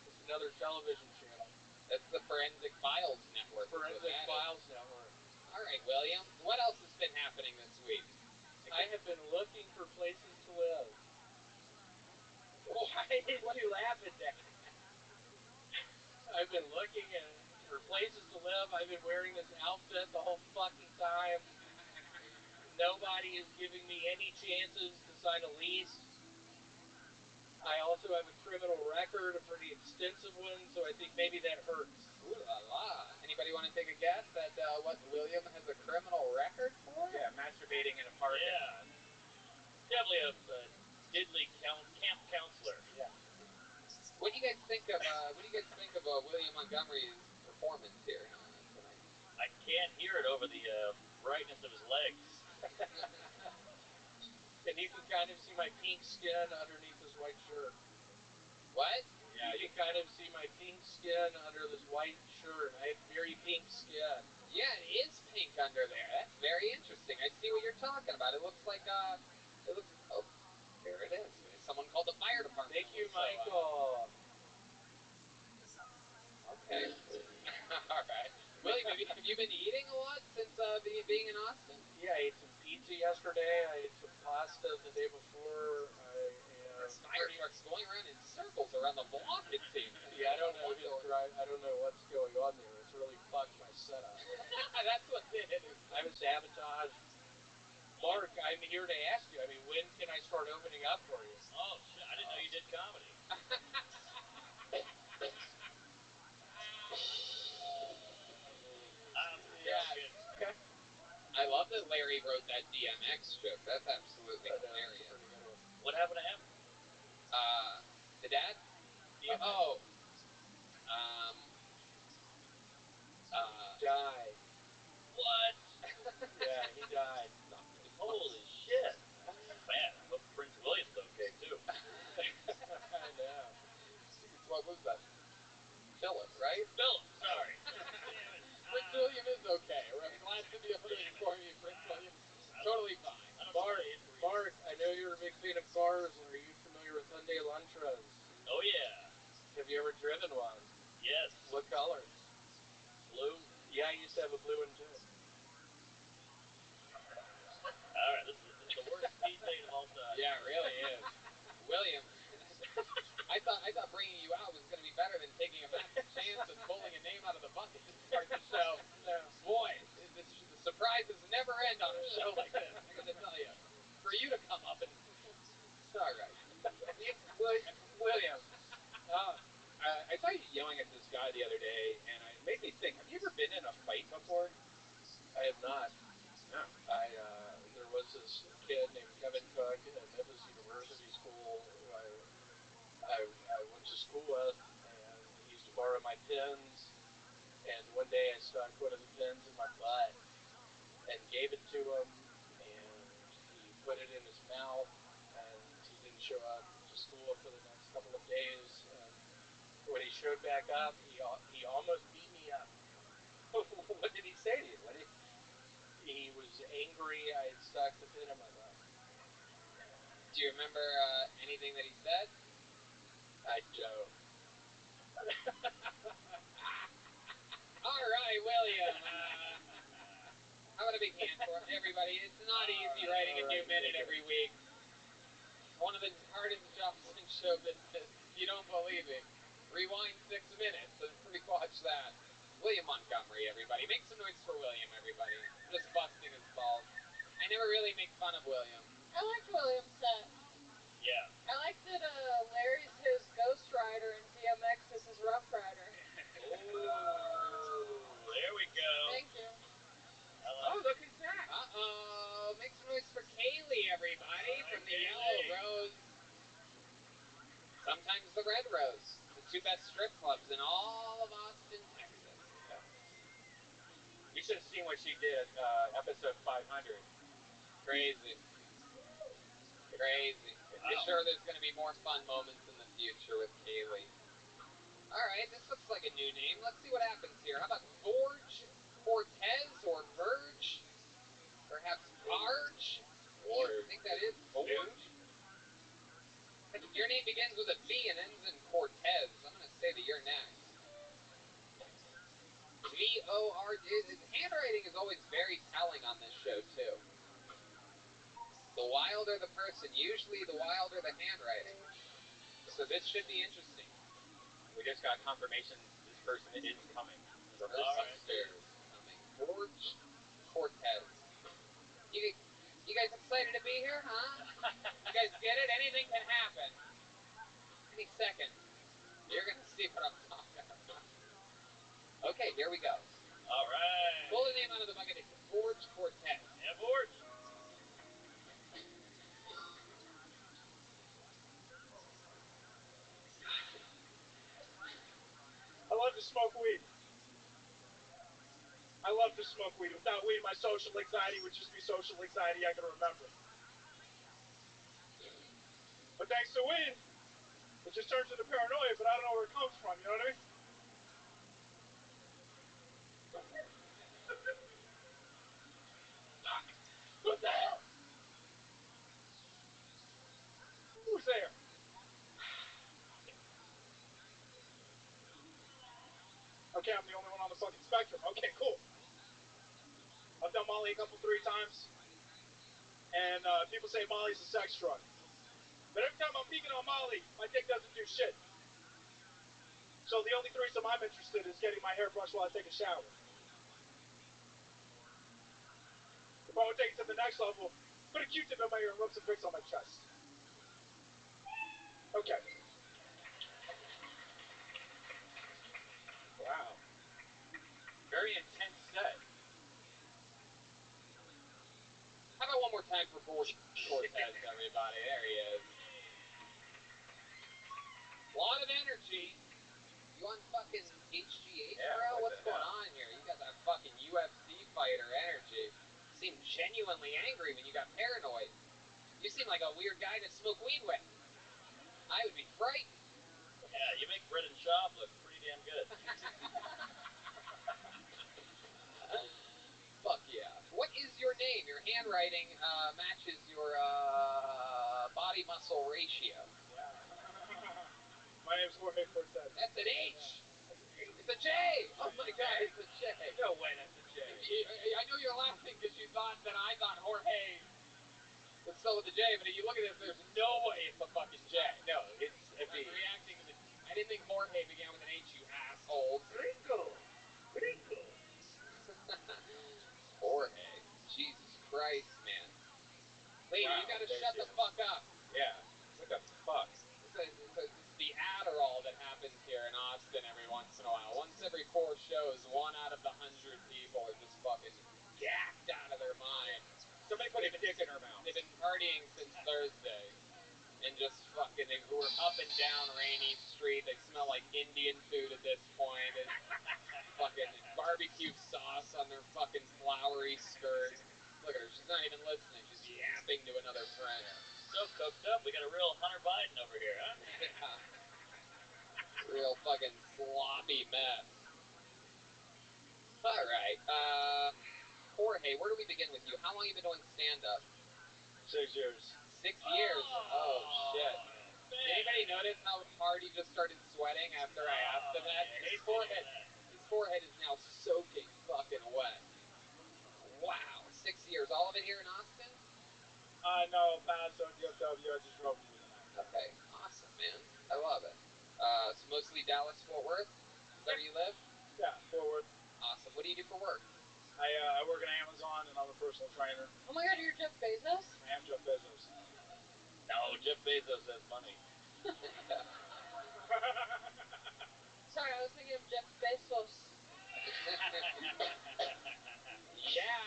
It's another television channel. That's the Forensic Files Network. Forensic Files Network. All right, William. What else has been happening this week? I have been looking for places to live. Why did you laugh at that? I've been looking for places to live. I've been wearing this outfit the whole fucking time. Nobody is giving me any chances to sign a lease. I also have a criminal record, a pretty extensive one, so I think maybe that hurts. Ooh la la. Anybody want to take a guess at what William has a criminal record for? Yeah, masturbating in a park. Yeah. Definitely a diddly camp counselor. Yeah. What do you guys think of William Montgomery's performance here tonight? I can't hear it over the brightness of his legs. And you can kind of see my pink skin underneath this white shirt. What? Yeah, you can kind of see my pink skin under this white shirt. I have very pink skin. Yeah, it is pink under there. That's very interesting. I see what you're talking about. It looks like, oh, there it is. Someone called the fire department. Thank you, So, Michael. Okay. All right. William, have you been eating a lot since being in Austin? Yeah, I ate some pizza yesterday. I ate some pasta the day before. This fire truck's going around in circles around the block, it seems. Yeah, I don't know who's driving. I don't know what's going on there. It's really fucked my setup. That's what it is. I was sabotaged. Mark, I'm here to ask you. I mean, when can I start opening up for you? Oh, shit. I didn't know you did comedy. I'm joking. Okay. I love that Larry wrote that DMX joke. That's absolutely hilarious. What happened to him? The dad? DMX? Oh. Died. What? Yeah, he died. Holy shit. Man, I hope Prince William's okay, too. I know. What was that? Philip, right? Philip, sorry. Prince William is okay. I'm glad to be able to inform you Prince William's totally fine. Mark, I know you're a big fan of cars. Are you familiar with Hyundai Elantras? Oh, yeah. Have you ever driven one? Yes. What color? Blue? Yeah, I used to have a blue one, too. All right, this is the worst speed date of all time. Yeah, it really is. William, I thought bringing you out was going to be better than taking a massive chance and pulling a name out of the bucket to start the show. Boy, the surprises never end on a show like this. I got to tell you, for you to come up and all right, William. I saw you yelling at this guy the other day, and it made me think. Have you ever been in a fight before? I have not. No. There was this kid named Kevin Cook at Memphis University School who I went to school with, and borrow my pins. And one day I stuck one of the pins in my butt and gave it to him, and he put it in his mouth, and he didn't show up to school for the next couple of days. And when he showed back up, he almost beat me up. What did he say to you? He was angry I had stuck the pin in my butt. Do you remember anything that he said? I don't. All right, William. How about a big hand for everybody? It's not easy writing a new minute every week. One of the hardest jobs in show business. You don't believe me? Rewind 6 minutes and rewatch that. William Montgomery, everybody. Make some noise for William, everybody. Just busting his balls. I never really make fun of William. I liked William's set. Yeah. I like that Larry's his Ghost Rider and DMX is his Rough Rider. Ooh, there we go. Thank you. Oh, look who's back. Uh-oh. Make some noise for Kaylee, everybody, from the Yellow Rose. Sometimes the Red Rose. The 2 best strip clubs in all of Austin, Texas. Yeah. You should have seen what she did episode 500. Crazy. Crazy. Wow. I'm sure there's going to be more fun moments in the future with Kaylee. All right, this looks like a new name. Let's see what happens here. How about Forge, Cortez, or Verge? Perhaps Barge? What do you think that is? Forge? Your name begins with a V and ends in Cortez. I'm going to say that you're next. V-O-R-D. Handwriting is always very telling on this show, too. The wilder the person, usually the wilder the handwriting. So this should be interesting. We just got confirmation this person is coming. From upstairs coming. Forge Cortez. You guys excited to be here, huh? You guys get it? Anything can happen. Any second. You're going to see what I'm talking about. Okay, here we go. All right. Pull the name out of the bucket. It's Forge Cortez. Yeah, Forge. I love to smoke weed. I love to smoke weed. Without weed, my social anxiety would just be social anxiety I can remember. But thanks to weed, it just turns into paranoia, but I don't know where it comes from, you know what I mean? Who's there? Who's there? Okay, I'm the only one on the fucking spectrum. Okay, cool. I've done Molly a couple, 3 times. And people say Molly's a sex drug. But every time I'm peeking on Molly, my dick doesn't do shit. So the only threesome I'm interested in is getting my hair brushed while I take a shower. If I would take it to the next level, put a Q-tip in my ear and rub some Vicks on my chest. Okay. Wow. Very intense set. How about one more time for Forge Cortez, everybody? There he is. A lot of energy. You on fucking HGH, bro? What's going on here? You got that fucking UFC fighter energy. You seem genuinely angry when you got paranoid. You seem like a weird guy to smoke weed with. I would be frightened. Yeah, you make Brendan Schaub look pretty damn good. Fuck yeah. What is your name? Your handwriting matches your body muscle ratio. Yeah. My name's Jorge Cortez. That's an H. It's a J. Oh my God, it's a J. No way, that's a J. I know you're laughing because you thought that I thought Jorge would spell with a J, but if you look at this, there's no way it's a fucking J. No, it's a B. I'm reacting to the. I didn't think Jorge began with an H, you asshole. Gringo. Jorge. Jesus Christ, man. Lady, Wow, you gotta there shut she the is. fuck up. Yeah. What the fuck? It's the Adderall that happens here in Austin every once in a while. Once every 4 shows, 1 out of the 100 people are just fucking gacked out of their mind. Somebody put a dick in her mouth. They've been partying since Thursday. and just fucking, who are up and down Rainy Street. They smell like Indian food at this point. And fucking barbecue sauce on their fucking flowery skirt. Look at her, she's not even listening. She's yapping to another friend. So cooked up, we got a real Hunter Biden over here, huh? Yeah. Real fucking sloppy mess. All right, Jorge, where do we begin with you? How long have you been doing stand-up? 6 years. 6 years? Oh, shit. Man. Did anybody notice how hard he just started sweating after I asked him that? His forehead is now soaking fucking wet. Wow, 6 years. All of it here in Austin? No, Paso, DFW, I just drove through the night. Okay, awesome, man. I love it. So mostly Dallas, Fort Worth? Is that where you live? Yeah, Fort Worth. Awesome. What do you do for work? I work at Amazon and I'm a personal trainer. Oh my god, you're Jeff Bezos? I am Jeff Bezos. No, Jeff Bezos has money. Sorry, I was thinking of Jeff Bezos. Yeah.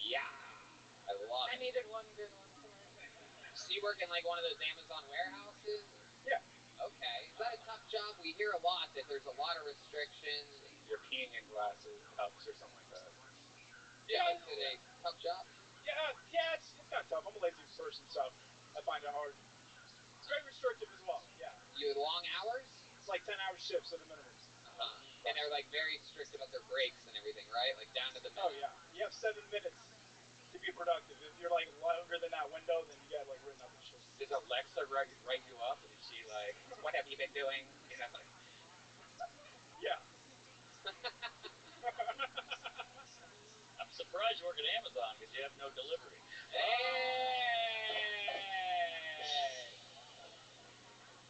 Yeah. I love I it. needed one good one tonight. So you work in like one of those Amazon warehouses? Yeah. Okay. Is that a tough job? We hear a lot that there's a lot of restrictions. You're peeing in glasses, cups, or something like that. Yeah. Is it a tough job? Yeah, it's not tough. I'm a lazy person, so I find it hard. It's very restrictive as well, yeah. You have long hours? It's like 10-hour shifts at a minimum. And they're like very strict about their breaks and everything, right? Like down to the minute. Oh, yeah. You have 7 minutes to be productive. If you're like longer than that window, then you get like written up and shit. Does Alexa write you up? And is she like, what have you been doing? You know, like, Yeah. I'm surprised you work at Amazon because you have no delivery. Hey!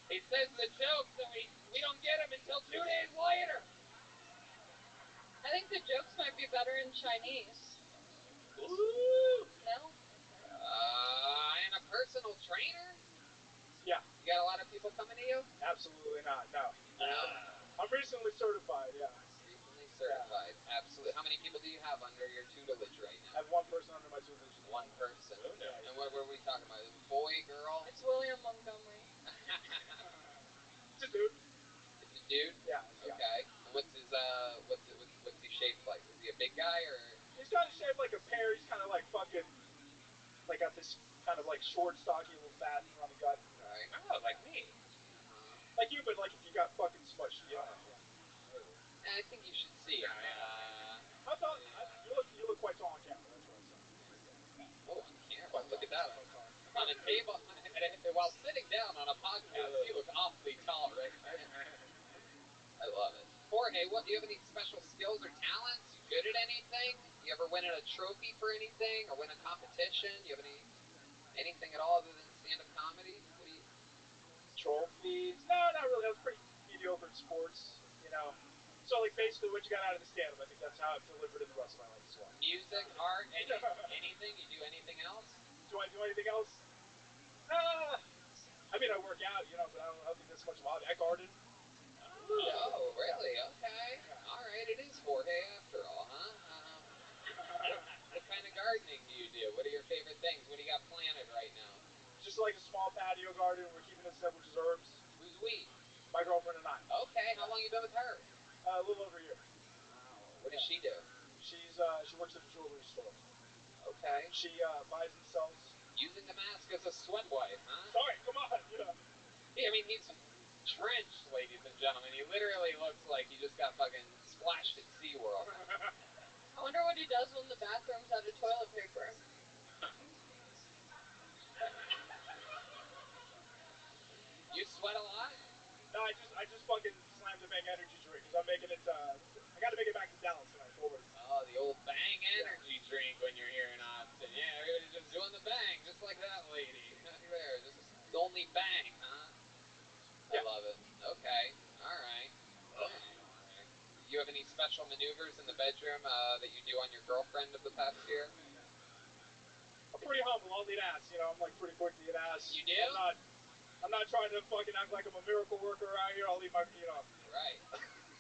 He says the jokes and we don't get them until 2 days later. I think the jokes might be better in Chinese. Ooh! No? And a personal trainer? Yeah. You got a lot of people coming to you? Absolutely not, no. No? I'm recently certified, yeah. Recently certified. Yeah. Absolutely. How many people do you have under your tutelage right I now? have one person under my tutelage. One person. Oh, no. And what were we talking about? Boy, girl? It's William Montgomery. It's a dude. It's a dude? Yeah. Okay. And what's his what's he shaped like? Is he a big guy or? He's kind of shaped like a pear. He's kind of like fucking, like got this kind of like short, stocky, little fat around the gut. Right. oh, like me. Like you, but like if you got fucking smushed. Yeah. I think you should see him. How tall? You look quite tall on camera. That's what I said. Oh, on camera. Look at that. On a table, while sitting down on a podcast, you look awfully tall right there. I love it. Jorge, what do you have any special skills or talents? You good at anything? You ever win a trophy for anything or win a competition? You have anything at all other than stand-up comedy? What do you? Trophies? No, not really. I was pretty mediocre in sports, you know. So like basically what you got out of the stand-up, I think that's how I've delivered in the rest of my life as well. Music, art, anything? You do anything else? Do I do anything else? I mean, I work out, you know, but I don't think that's much of a hobby. I garden. Oh, really? Okay. All right, it is Jorge after all, huh? What kind of gardening do you do? What are your favorite things? What do you got planted right now? Just like a small patio garden. We're keeping it simple, just herbs. Who's we? My girlfriend and I. Okay, how long you been with her? A little over a year. What does she do? She works at a jewelry store. Okay. She buys and sells. Using the mask as a sweat wipe, huh? Sorry, come on. Yeah. I mean, he's drenched, ladies and gentlemen. He literally looks like he just got fucking splashed at SeaWorld. I wonder what he does when the bathroom's out of toilet paper. You sweat a lot? No, I just fucking slammed a Bang energy drink because I'm making it. I got to make it back to Dallas tonight. Forward. Oh, the old Bang energy drink when you're here in Austin. Yeah, everybody's just doing the Bang, just like that lady. There, just only Bang, huh? I love it. Okay, all right. You have any special maneuvers in the bedroom that you do on your girlfriend of the past year? I'm pretty humble. I'll eat ass. You know, I'm like pretty quick to eat ass. You do? I'm not trying to fucking act like I'm a miracle worker around here. I'll eat my, you know. Right.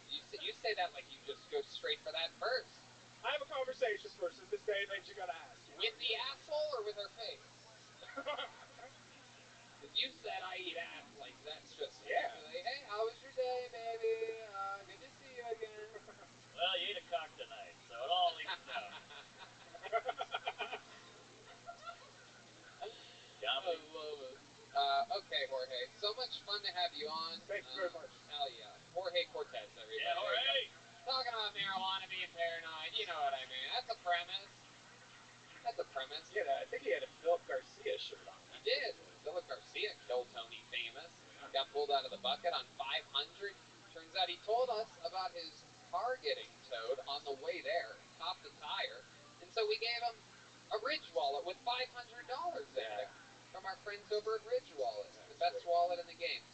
You say that like you just go straight for that first. I have a conversation first. In this day and age, you gotta ask. You With the asshole or with her face? Because you said I eat ass, like that's just Yeah. Like, hey, how was your day, baby? Good to see you again. Well, you ate a cock tonight, so it all evens out. I love it. Okay, Jorge. So much fun to have you on. Thank you very much. Hell yeah. Jorge Cortez, everybody. Yeah, Jorge. Talking about marijuana being paranoid. You know what I mean. That's a premise. That's a premise. I think he had a Philip Garcia shirt on. He did. Philip Garcia, Kill Tony famous. Got pulled out of the bucket on 500. Turns out he told us about his car getting towed on the way there. Popped a tire. And so we gave him a Ridge wallet with $500 in it from our friends over at Ridge Wallet. The best wallet in the game.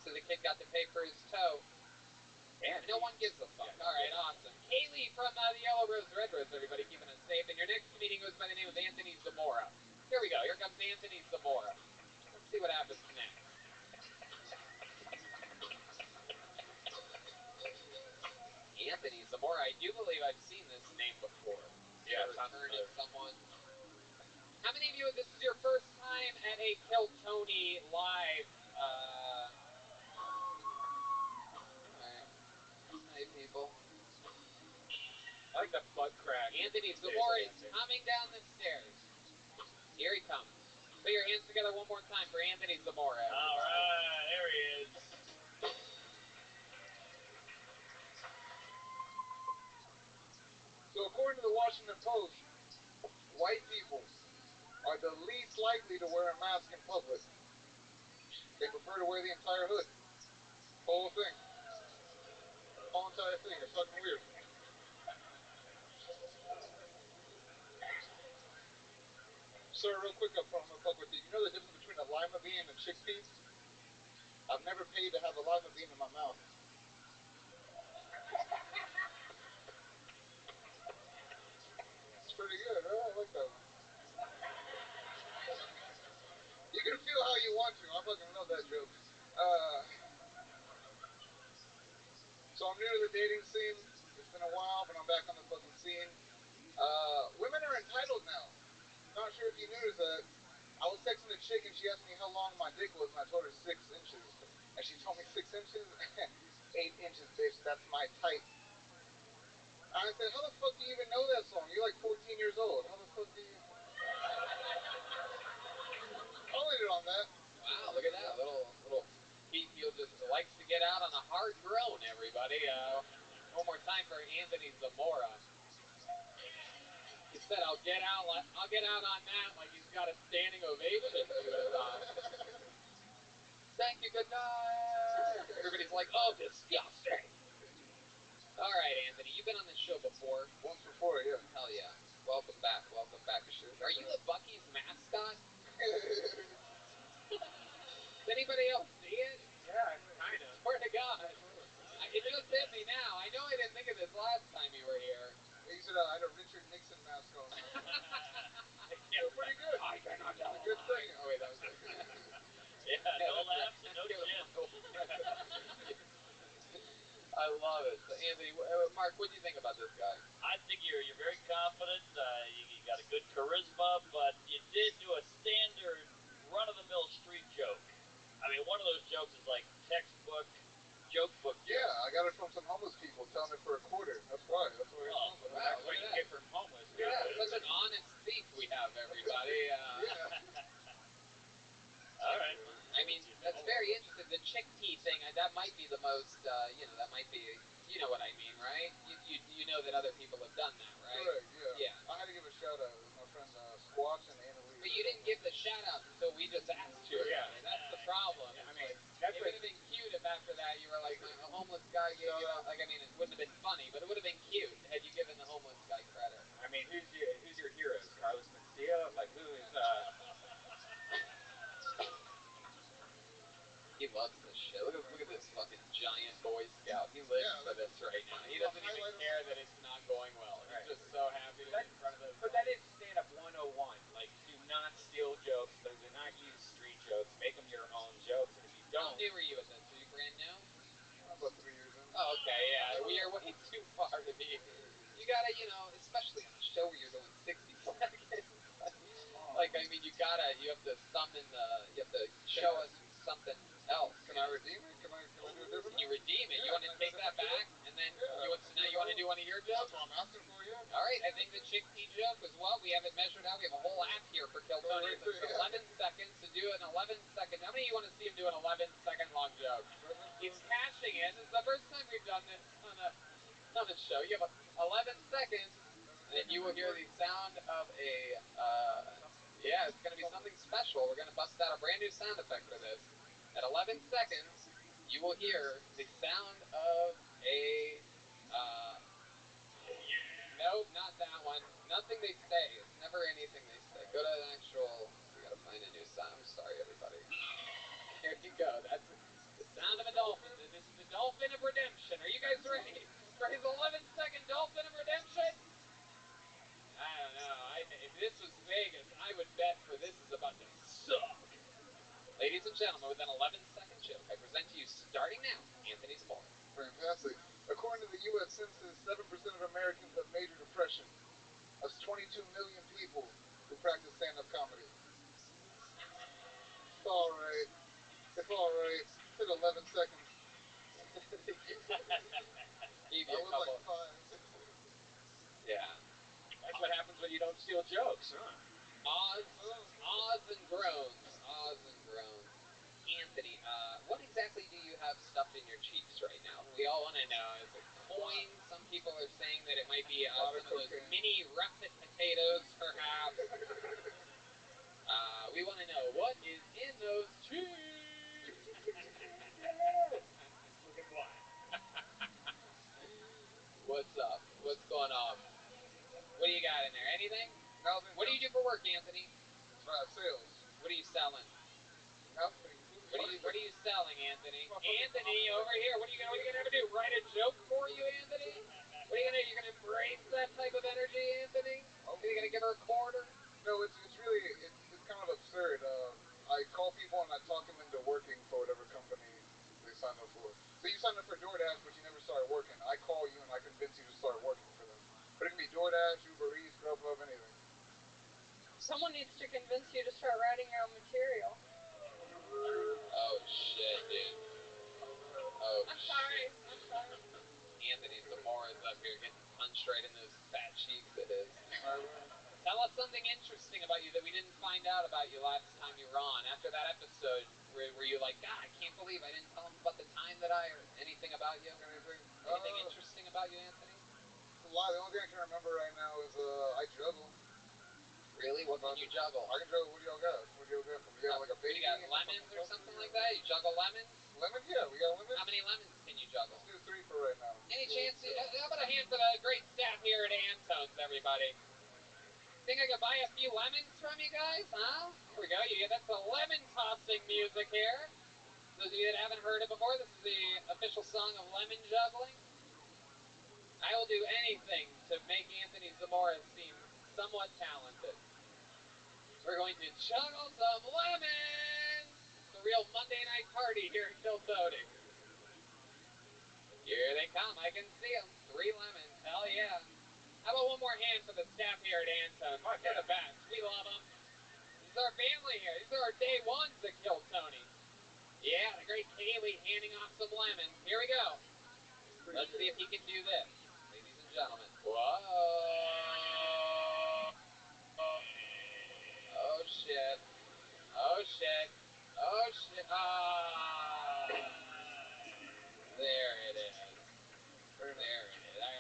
So the kid got to pay for his tow. And no one gives a fuck. All right, awesome. Kaylee from the Yellow Rose Red Rose, everybody keeping us safe. And your next meeting goes by the name of Anthony Zamora. Here we go. Here comes Anthony Zamora. Let's see what happens next. Anthony Zamora. I do believe I've seen this name before. Yeah, Return of someone. How many of you, this is your first time at a Kill Tony live? Alright. Hi, people. I like the butt crack. Anthony Zamora is coming down the stairs. Here he comes. Put your hands together one more time for Anthony Zamora. All right, there he is. So according to the Washington Post, white people are the least likely to wear a mask in public. They prefer to wear the entire hood. Whole thing. Whole entire thing. It's fucking weird. Sir, real quick up front, I'm gonna fuck with you. You know the difference between a lima bean and a chickpea? I've never paid to have a lima bean in my mouth. It's pretty good, huh? I like that one. You can feel how you want to. I fucking love that joke. So I'm new to the dating scene. It's been a while, but I'm back on the fucking scene. Women are entitled now. Not sure if you noticed that. I was texting a chick and she asked me how long my dick was, and I told her 6 inches. And she told me 6 inches? 8 inches, bitch. That's my type. And I said, how the fuck do you even know that song? You're like 14 years old. How the fuck do you... I'll end it on that. Wow, look at that. Little Pete Field just likes to get out on a hard groan, everybody. One more time for Anthony Zamora. He said, I'll get out on that like he's got a standing ovation to his Thank you, good night. Everybody's like, oh, disgusting. All right, Anthony, you've been on this show before. Once before, yeah. Hell yeah. Welcome back, welcome back. Are you the Buc-ee's mascot? Does anybody else see it? Yeah, kind of. Swear to God. It just hit me now. I know I didn't think of this last time you were here. He said I had a Richard Nixon mask on. You're pretty good. I cannot tell a good second. Oh, wait, that was it. Yeah, no laughs and no shit. I love it. So, Anthony, Mark, what do you think about this guy? I think you're very confident. You got a good charisma, but you did do a standard run-of-the-mill street joke. I mean, one of those jokes is like textbook joke book. Yeah, I got it from some homeless people telling it for a quarter. That's why. That's why. Wow, That's what you get from homeless. Yeah, such an honest thief we have, everybody. Yeah. All right. I mean, that's very interesting. The chickpea thing, that might be the most, that might be, you know what I mean, right? You know that other people have done that, right? Correct, yeah. Yeah. I had to give a shout out. It was my friend Squatch and Annalise. But you didn't give the shout out until we just asked you. Yeah. That's the problem. I mean, It would have been cute if after that you were like, a homeless guy gave you, like, I mean, it wouldn't have been funny, but it would have been cute had you given the homeless guy credit. I mean, who's your heroes? Carlos Mencia? Like, who is, He loves this shit. Look at this fucking giant Boy Scout. He lives for this right now. He doesn't even care that it's not going well. He's just so happy to be in front of those. But that is stand-up 101. Like, do not steal jokes. Do not use street jokes. Make them your own jokes. And if you How don't... new are you at this? Are you brand new? I'm about 3 years in. Oh, okay, yeah. We are way too far to be. You gotta, especially on a show where you're doing 60 seconds. have to summon you have to show us something else. Can I redeem it? Can I do it differently? Can you redeem it? You want to take that back, and then so now you want to do one of your That's jokes? what I'm asking for, yeah. All right, I think the chickpea joke was what? We have it measured out. We have a whole app here for Kiltonians. It's 11 seconds to do an 11-second. How many of you want to see him do an 11-second long joke? He's cashing in. This is the first time we've done this on a show. You have 11 seconds, and then you will hear the sound of a, yeah, it's going to be something special. We're going to bust out a brand new sound effect for this. At 11 seconds, you will hear the sound of a, nope, not that one. Nothing they say. It's never anything they say. Go to an actual, we got to find a new sound. I'm sorry, everybody. Here you go. That's the sound of a dolphin. This is the dolphin of redemption. Are you guys ready for his 11-second dolphin of redemption? I don't know. If this was Vegas, I would bet for this is about to suck. Ladies and gentlemen, with an 11-second joke, I present to you, starting now, Anthony Zamora. Fantastic. According to the U.S. Census, 7% of Americans have major depression. That's 22 million people who practice stand-up comedy. It's all right. It's all right. It took 11 seconds. Give I you a was couple. like 5. Yeah. That's what happens when you don't steal jokes, huh? Ahs and groans. Ahs and groans. Anthony, what exactly do you have stuffed in your cheeks right now? We all want to know. Is it coins? Some people are saying that it might be some of those mini russet potatoes, perhaps. We want to know, what is in those cheeks? Looking blind. What's up? What's going on? What do you got in there? Anything? Nothing. What do you do for work, Anthony? Sales. What are you selling? Nothing. What are you selling, Anthony? Anthony, over here. What are you gonna ever do? Write a joke for you, Anthony? What are you gonna do? You're gonna embrace that type of energy, Anthony? Are you gonna give her a quarter? No, it's really it's kind of absurd. I call people and I talk them into working for whatever company they sign up for. So you sign up for DoorDash, but you never start working. I call you and I convince you to start working for them. But it can be DoorDash, Uber Eats, Grubhub, anything. Someone needs to convince you to start writing your own material. Oh shit, dude. Oh I'm sorry. Anthony Zamora is up here getting punched right in those fat cheeks of his. Tell us something interesting about you that we didn't find out about you last time you were on. After that episode, were you like, God, I can't believe I didn't tell him about the time that or anything about you? Anything interesting about you, Anthony? A lot. The only thing I can remember right now is I juggle. Really? What can you juggle? I can juggle. What do y'all got? What do y'all got for me? You got like a baby? You got lemons or something like that? You juggle lemons? Lemons? Yeah, we got lemons. How many lemons can you juggle? Let's do 3 for right now. Any chance? How about a hand for the great staff here at Antone's, everybody? Think I could buy a few lemons from you guys, huh? Here we go. That's the lemon tossing music here. Those of you that haven't heard it before, this is the official song of lemon juggling. I will do anything to make Anthony Zamora seem somewhat talented. We're going to juggle some lemons. It's a real Monday night party here in Kiltony. Here they come. I can see them. 3 lemons. Hell yeah. How about one more hand for the staff here at Antone? They're the best. We love them. This is our family here. These are our day ones at Kiltony. Yeah, the great Kaylee handing off some lemons. Here we go. Let's see if he can do this. Ladies and gentlemen. Whoa. Oh, shit. Oh, shit. Oh, shit. Ah. There it is. There it is.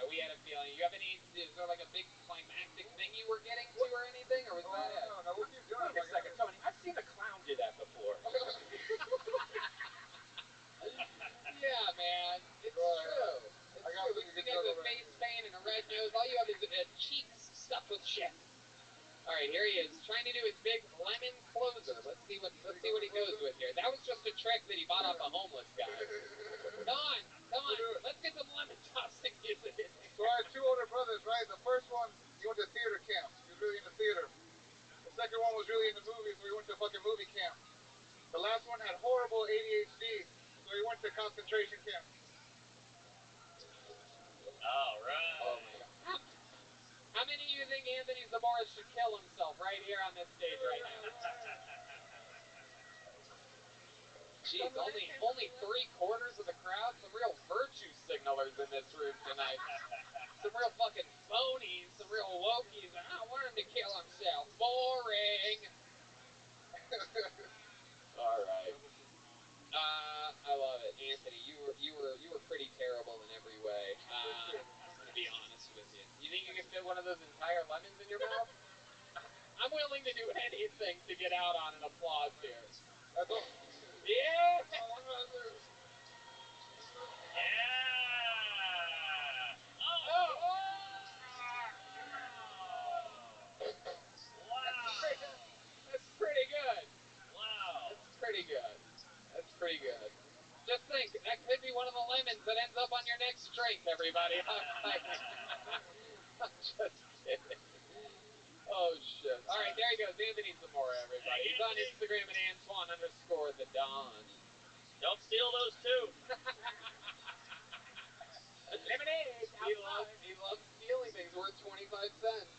We had a feeling. You have any, is there like a big climactic thing you were getting to or anything? Or was that it? No, we'll keep doing it. Wait a second, Tony. I've seen the clown do that before. Yeah, man. It's true. It's true. We see guys with face paint and a red nose. All you have is cheeks stuffed with shit. All right, here he is, trying to do his big lemon closer. Let's see what he goes with here. That was just a trick that he bought off a homeless guy. Come on. Let's get some lemon tossing music in there. So I had 2 older brothers, right? The first one, he went to theater camp. He was really into theater. The second one was really into movies, so he went to fucking movie camp. The last one had horrible ADHD, so he went to concentration camp. All right. Oh my God. How many of you think Anthony Zamora should kill himself right here on this stage right now? Jeez, only 3/4 of the crowd. Some real virtue signalers in this room tonight. Some real fucking phonies, some real wokies. I don't want him to kill himself. Boring. All right. I love it, Anthony. You were pretty terrible in every way. To be honest with you, you think you can fit one of those entire lemons in your mouth? I'm willing to do anything to get out on an applause here. That's all. Yeah. Yeah. Oh. Oh. Wow. That's pretty good. Wow. That's pretty good. That's pretty good. Just think, that could be one of the lemons that ends up on your next drink, everybody. I'm just kidding. Oh, shit. All right, there he goes. Anthony some more, everybody. He's on Instagram at Antoine_the_Don. Don't steal those two. Lemonade. He loves stealing things worth 25 cents.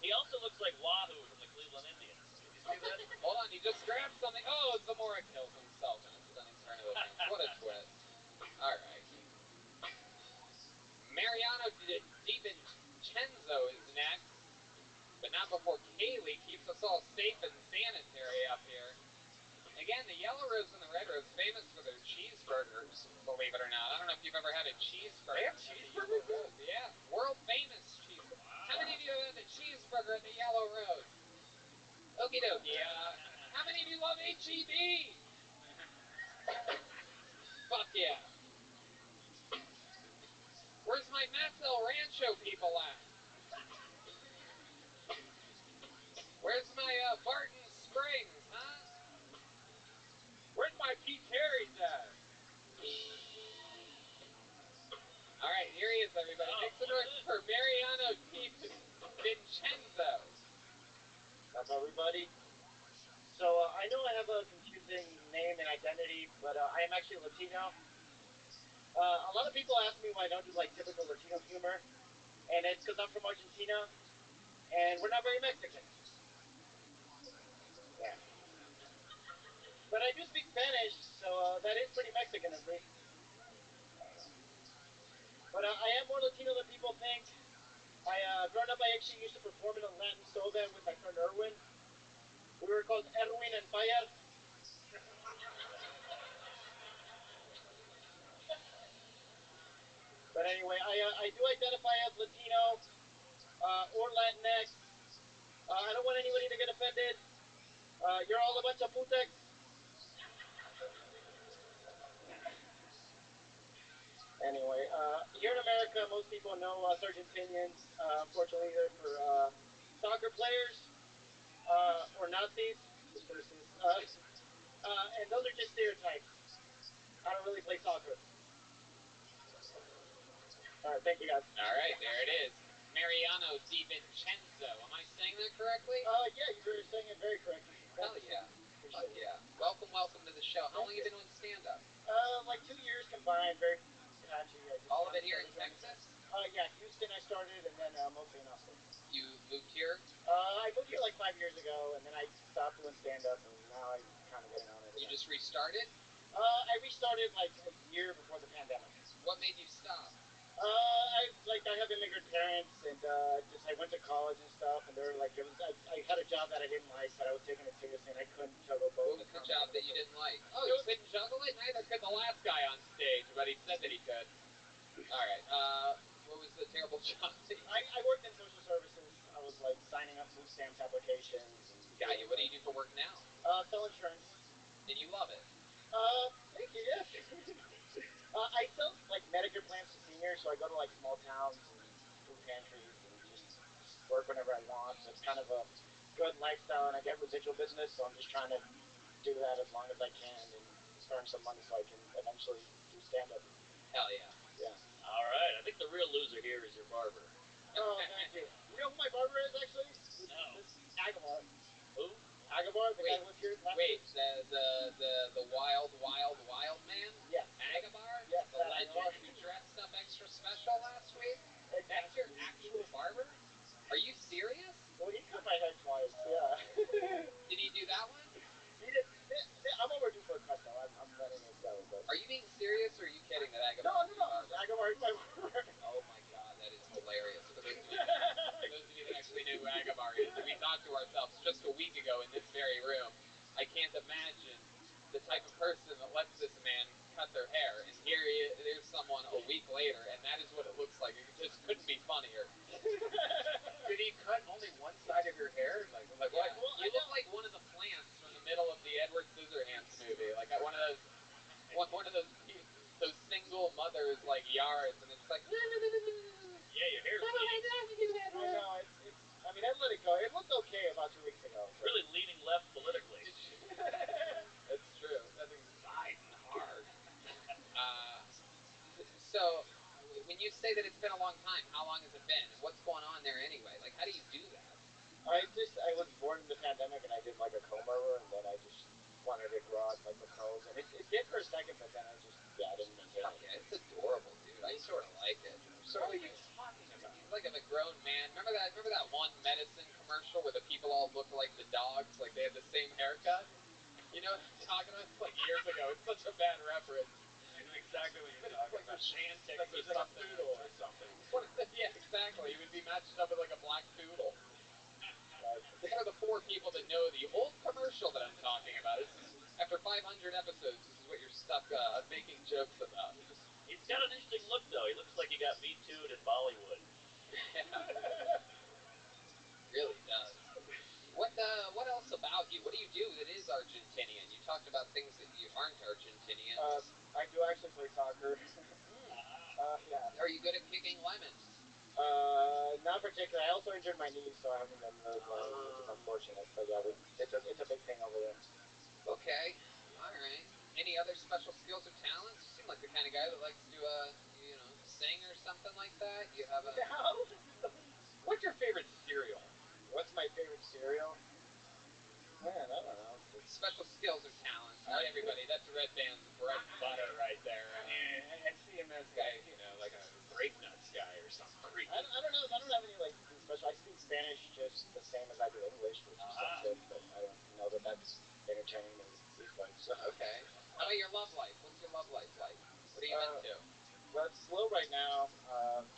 He also looks like Wahoo from the Cleveland Indians. Did you see that? Hold on, he just grabbed something. Oh, Zamora kills himself, and it's done in front of the fence. What a twist. All right. Mariano DiVincenzo is next, but not before Kaylee keeps us all safe and sanitary up here. Again, the Yellow Rose and the Red Rose, famous for their cheeseburgers, believe it or not. I don't know if you've ever had a cheeseburger. They have cheeseburgers? Yeah, world famous cheeseburger. Wow. How many of you have had the cheeseburger at the Yellow Rose? Okie dokie. How many of you love HEB? Fuck yeah. Where's my Mats El Rancho people at? Where's my Barton Springs, huh? Where's my Pete Terry's at? All right, here he is, everybody. Make some noise for Mariano DiVincenzo. What's up, everybody? So I know I have a confusing name and identity, but I am actually Latino. A lot of people ask me why I don't do like typical Latino humor, and it's because I'm from Argentina, and we're not very Mexican. Yeah. But I do speak Spanish, so that is pretty Mexican of me. But I am more Latino than people think. Growing up, I actually used to perform in a Latin soul band with my friend Erwin. We were called Erwin and Fire. But anyway, I do identify as Latino or Latinx. I don't want anybody to get offended. You're all a bunch of putex. Anyway, here in America, most people know us Argentinians. Unfortunately, they're for soccer players or Nazis, the versus. And those are just stereotypes. I don't really play soccer. All right, thank you guys. All right, there it is. Mariano DiVincenzo. Am I saying that correctly? Yeah, you were saying it very correctly. Hell yeah. Hell yeah. Welcome to the show. How long have you been on stand-up? Like 2 years combined. Very patchy. All of it here in Texas? Yeah, Houston I started, and then mostly in Austin. You moved here? I moved here like 5 years ago, and then I stopped doing stand-up, and now I'm kind of getting on it again. You just restarted? I restarted like a year before the pandemic. What made you stop? I have immigrant parents, and I went to college and stuff, and they were like, I had a job that I didn't like, but I was taking it seriously, and I couldn't juggle both. What was the job that you didn't like? Oh, you couldn't juggle it? Neither could the last guy on stage, but he said that he could. All right. What was the terrible job? I worked in social services. I was like signing up food stamps applications. Got you. What do you do for work now? Sell insurance. And you love it? Thank you. Yes. I sell like Medicare plans to seniors, so I go to like small towns and food pantries and just work whenever I want. So it's kind of a good lifestyle, and I get residual business. So I'm just trying to do that as long as I can and earn some money so I can eventually do stand-up. Hell yeah. Yeah. All right. I think the real loser here is your barber. Oh, thank you. You know who my barber is, actually? No. This Agabar. Who? Agabar, the guy who lives here. Wait, the wild man? Yes. Agabar? Yes, The legend who dressed up extra special last week? That's your actual barber? Are you serious? Well, he cut my head twice, yeah. Did he do that one? He did. I'm overdue for a cut, though. I'm ready. person that lets this man cut their hair, and there's someone a week later, and that is what it looks like. It just couldn't be funnier. Did he cut only one side of your hair? Like what? Yeah. Well, you look like one of the plants from the middle of the Edward Scissorhands movie, like one of those single mothers like yards, and it's like. Yeah, your hair's leaning. I know, it's. I mean, I let it go. It looked okay about 2 weeks ago. It's really leaning left politically. That's true. Nothing's Biden hard. So, when you say that it's been a long time, how long has it been, and what's going on there anyway? Like, how do you do that? I was born in the pandemic, and I did like a comb over, and then I just wanted it grow out like the curls, and it did for a second, but then I didn't maintain it. Yeah, it's adorable, dude. I sort of like it. What are you talking about? He's like a grown man. Remember that one medicine commercial where the people all look like the dogs, like they have the same haircut? You know what I'm talking about? It's like years ago. It's such a bad reference. I know exactly what you're talking like about. Shantic Like or he's like a something. poodle or something. Yeah, exactly. He would be matched up with like a black poodle. What are the 4 people that know the old commercial that I'm talking about? After 500 episodes, this is what you're stuck making jokes about. He's got an interesting look, though. He looks like he got Me Too'd in Bollywood. Yeah. Really does. What else about you? What do you do that is Argentinian? You talked about things that you aren't Argentinian. I do actually play soccer. Yeah. Are you good at kicking lemons? Not particularly. I also injured my knee, so I haven't been really playing, which is unfortunate. But yeah, it's a big thing over there. Okay, all right. Any other special skills or talents? You seem like the kind of guy that likes to, sing or something like that. You have a. No. What's your favorite cereal? What's my favorite cereal? Man, I don't know. Special skills or talents. Right, everybody. That's Red Band's bread and butter right there. I see him as like a grape nuts guy or something creepy. I don't know. I don't have any like special. I speak Spanish just the same as I do English, which is good, but I don't know that that's entertaining to these folks. So. Okay. How about your love life? What's your love life like? What are you into? Well, it's slow right now.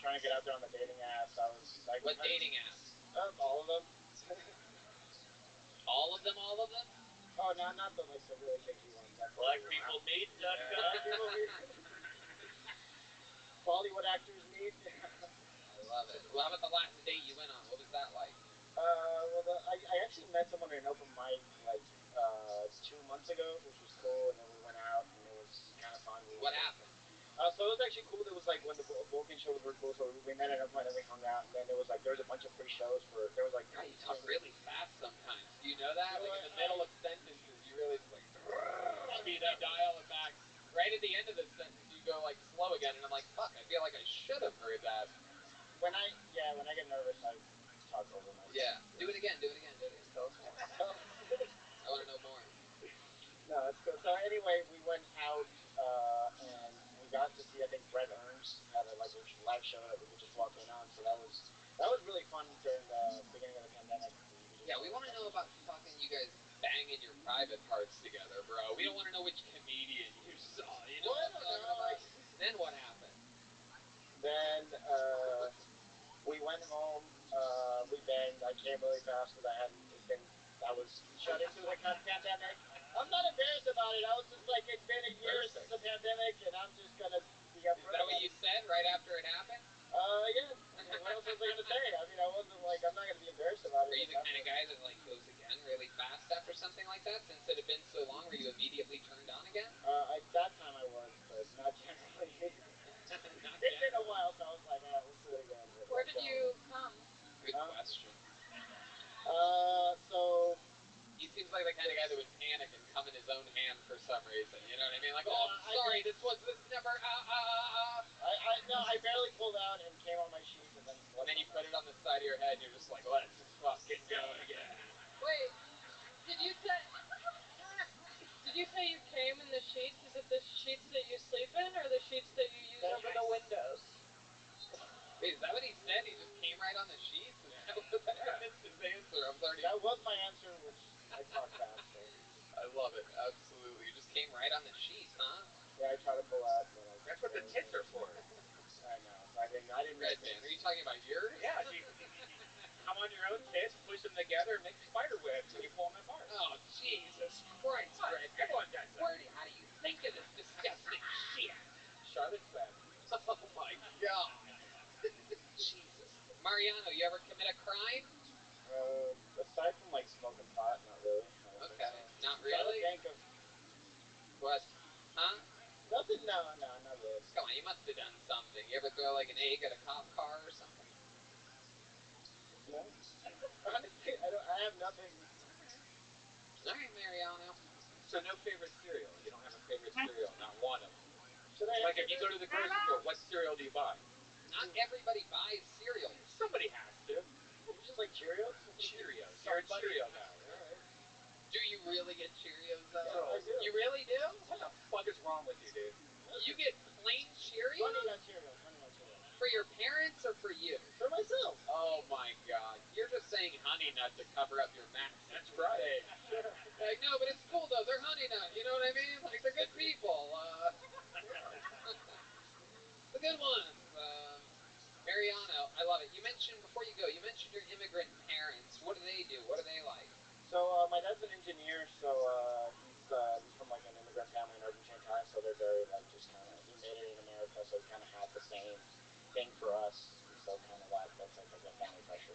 Trying to get out there on the dating apps. What dating apps? All of them. All of them? All of them? Oh, not the really picky ones. BlackPeopleMeet.com. Bollywood actors meet. I love it. Well, how about the last date you went on? What was that like? I actually met someone at an open mic like 2 months ago, which was cool, and then we went out, and it was kind of fun. What happened? So it was actually cool. It was like when the Vulcan shows were cool, so we met at an open mic and we hung out, and then there was a bunch of free shows there was like. God, you talk really fast sometimes. Do you know that? Like in the middle of sentences, you really just like. You dial it back. Right at the end of the sentence, you go like slow again, and I'm like, fuck, I feel like I should have heard that. When I get nervous, I talk over myself. Yeah. Do it again. Tell us more. I want to know more. No, that's good. So anyway, we went out and we got to see, I think Brett Ernst had a live show that we could just walk in on. So that was really fun during the beginning of the pandemic. Yeah, we want to know about fucking you guys banging your private parts together, bro. We don't want to know which comedian you saw. You know what I'm talking about? Then what happened? Then we went home. We banged. I came really fast because I was shut into the pandemic. I'm not embarrassed about it. I was just like, it's been a year since the pandemic, and I'm just gonna be upfront. Is that what you said right after it happened? Yeah. What else was I gonna say? I mean, I wasn't like, I'm not gonna be embarrassed about it. Are you the kind of guy that like goes again really fast after something like that? Since it had been so long, were you immediately turned on again? At that time I was, but not generally. It's been a while, so I was like, let's do it again. Where did you come? Good question. So. He seems like the kind of guy that would panic and come in his own hand for some reason. You know what I mean? Like, oh, I'm sorry, this never. I barely pulled out and came on my sheets and then. And then you put it on the side of your head and you're just like, let's fucking go again. Wait, did you say you came in the sheets? Is it the sheets that you sleep in, or the sheets that you use over the windows? Wait, is that what he said? He just came right on the sheets? Is that what I missed his answer? I'm sorry. That was my answer, which I talked fast. So. I love it. Absolutely. You just came right on the sheets, huh? Yeah, I tried to pull out. That's what the tits are for. I know. I didn't. Red Man, are you talking about yours? Yeah. You come on your own tits, push them together, and make spider webs, and you pull them apart. Oh, Jesus Christ, Red Man. Everyone does that. How do you commit a crime? Aside from like smoking pot, not really. I don't Okay, think so. not Trying to really. think of What? Huh? nothing. No, not really. Come on, you must have done something. You ever throw like an egg at a cop car or something? No. Honestly, I have nothing. All right, Mariano. So no favorite cereal. You don't have a favorite cereal, not one of them. Should I? Like if you go to the grocery store, what cereal do you buy? Not everybody buys cereals. Somebody has to. You just like Cheerios? Cheerios. You're a Cheerio guy. Alright. Do you really get Cheerios though? Yeah, I do. You really do? What the fuck is wrong with you, dude? You get plain Cheerios? Honey Nut Cheerios. Honey Nut Cheerios. For your parents or for you? For myself. Oh my god. You're just saying honey nut to cover up your max. That's right. Like, no, but it's cool though. They're honey nut. You know what I mean? Like, they're good people. The good ones. Mariano, I love it. You mentioned, before you go, you mentioned your immigrant parents. What do they do? What are they like? So my dad's an engineer, so he's from like an immigrant family in Irving, Shanghai, so they're very like just kind of, he made it in America, so he kind of had the same thing for us, and so kind of that's like a family pressure.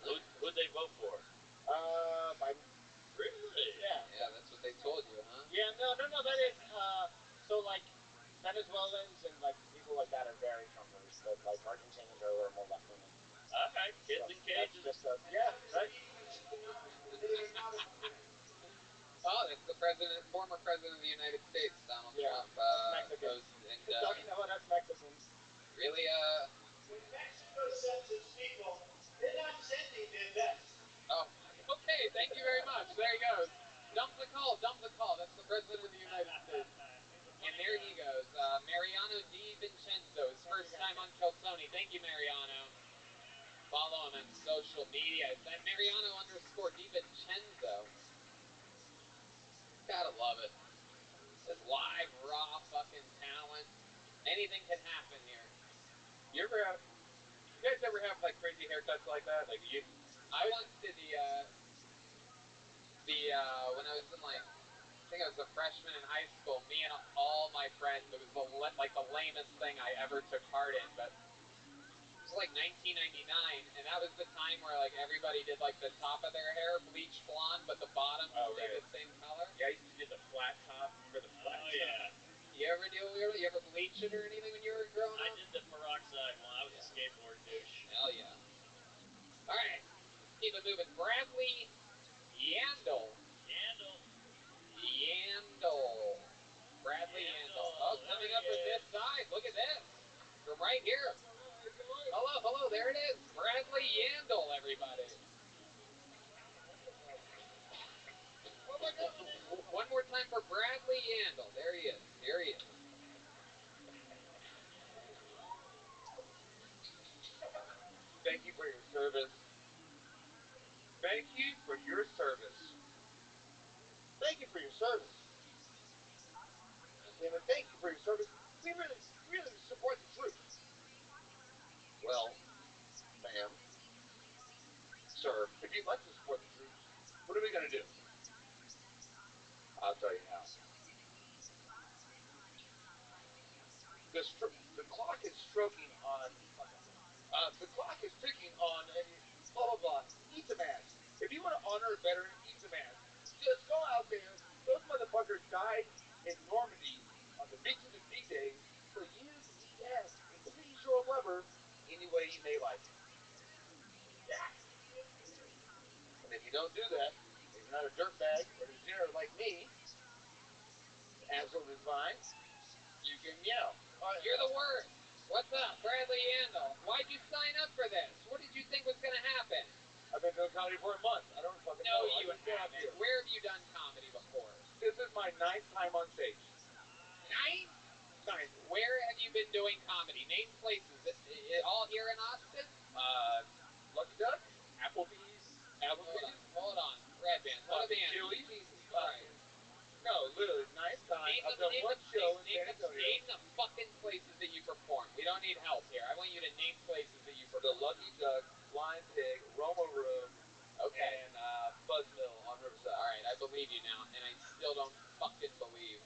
Who'd they vote for? Biden. Really? Yeah, that's what they told you, huh? Yeah, no, that is, so like Venezuelans and like people like that are very Trumpers, but like Argentinians are a little more left-leaning. All right, kids in cages. That's just yeah, right. Oh, that's the former president of the United States, Donald Trump. Mexican. And, Talking about us Mexicans. really, When Mexico sends its people, they're not sending their best. oh, okay, thank you very much. There he goes. Dump the call. That's the president of the United States. And there he goes. Mariano Di Vincenzo, his first time on Calzone. Thank you, Mariano. Follow him on social media. Is that Mariano _ Di Vincenzo? Gotta love it. This live, raw fucking talent. Anything can happen here. You guys ever have like crazy haircuts like that? Like you? I once did when I was in like, I think I was a freshman in high school, me and all my friends, it was the lamest thing I ever took part in, but it was like 1999, and that was the time where like everybody did like the top of their hair bleached blonde, but the bottom stayed the same color. Yeah, I used to do the flat top for the flat top. Yeah. You ever bleach it or anything when you were growing I up? did the peroxide one. I was a skateboard douche. Hell yeah. All right, let's keep it moving. Bradley Yandel. Bradley Yandel. Oh, coming up from this side. Look at this. From right here. Hello, there it is. Bradley Yandel, everybody. One more time for Bradley Yandel. There he is. Here he is. Thank you for your service. Thank you for your service. Thank you for your service. David, thank you for your service. We really support the troops. Well, ma'am, sir, if you'd like to support the troops, what are we going to do? I'll tell you how. The clock is stroking on. The clock is ticking on. Blah blah blah. Eat the man. If you want to honor a veteran, eat the man. Just go out there. Those motherfuckers died in Normandy on the beaches of D-Day for you to eat ass and please your lover any way you may like. Yeah. And if you don't do that, if you're not a dirtbag or a degenerate like me, absolutely fine. You can yell. You're the worst. What's up, Bradley Yandel? Why'd you sign up for this? What did you think was going to happen? I've been doing comedy for a month. I don't fucking know. No, you haven't. Where have you done comedy before? This is my 9th time on stage. 9? 9th. Where have you been doing comedy? Name places. All here in Austin? Lucky Duck? Applebee's. Hold on. Red Band. What a band. Chili's? Jesus Christ. No, literally, 9th time. I've done one show in San Antonio. Name the fucking places that you perform. We don't need help here. I want you to name places that you perform. The Lucky Duck, Flying Pig, Roma Room, Okay. and Buzz Mill on Riverside. All right, I believe you now, and I still don't fucking believe.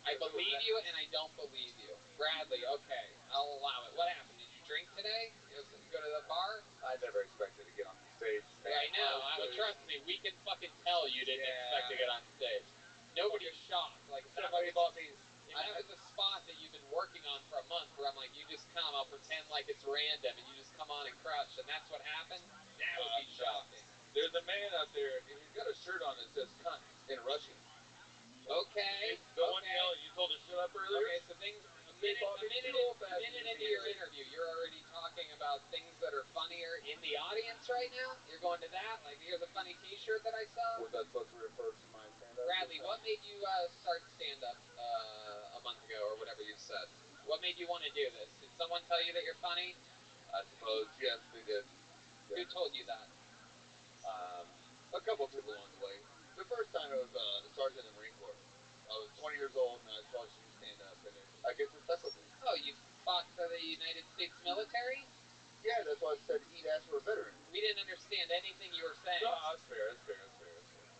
I believe you, and I don't believe you. Bradley, okay, I'll allow it. What happened? Did you drink today? You go to the bar? I I never expected to get on the stage. Yeah, I know. Trust me, we can fucking tell you didn't expect to get on stage. Nobody's shocked. Like if Somebody bought me. If that was a spot that you've been working on for a month, where I'm like, you just come, I'll pretend like it's random, and you just come on and crush, and that's what happened, that would be shocking. There's a man out there, and he's got a shirt on that says "cunt" in Russian. Okay. The one you told to shut up earlier. Okay, so things a minute into your interview, you're already talking about things that are funnier in the audience right now. You're going to that. Like, here's a funny T-shirt that I saw. Was that supposed to refer to my stand-up? Bradley, what made you start stand-up a month ago, or whatever you said? What made you want to do this? Did someone tell you that you're funny? I suppose yes, they did. Who told you that? A couple of people along the way. The first time I was a sergeant in the Marine Corps. I was 20 years old and I saw you stand up, and I guess it stuck with me. Oh, you fought for the United States military? Yeah, that's why I said eat ass for a veteran. We didn't understand anything you were saying. No, that's fair.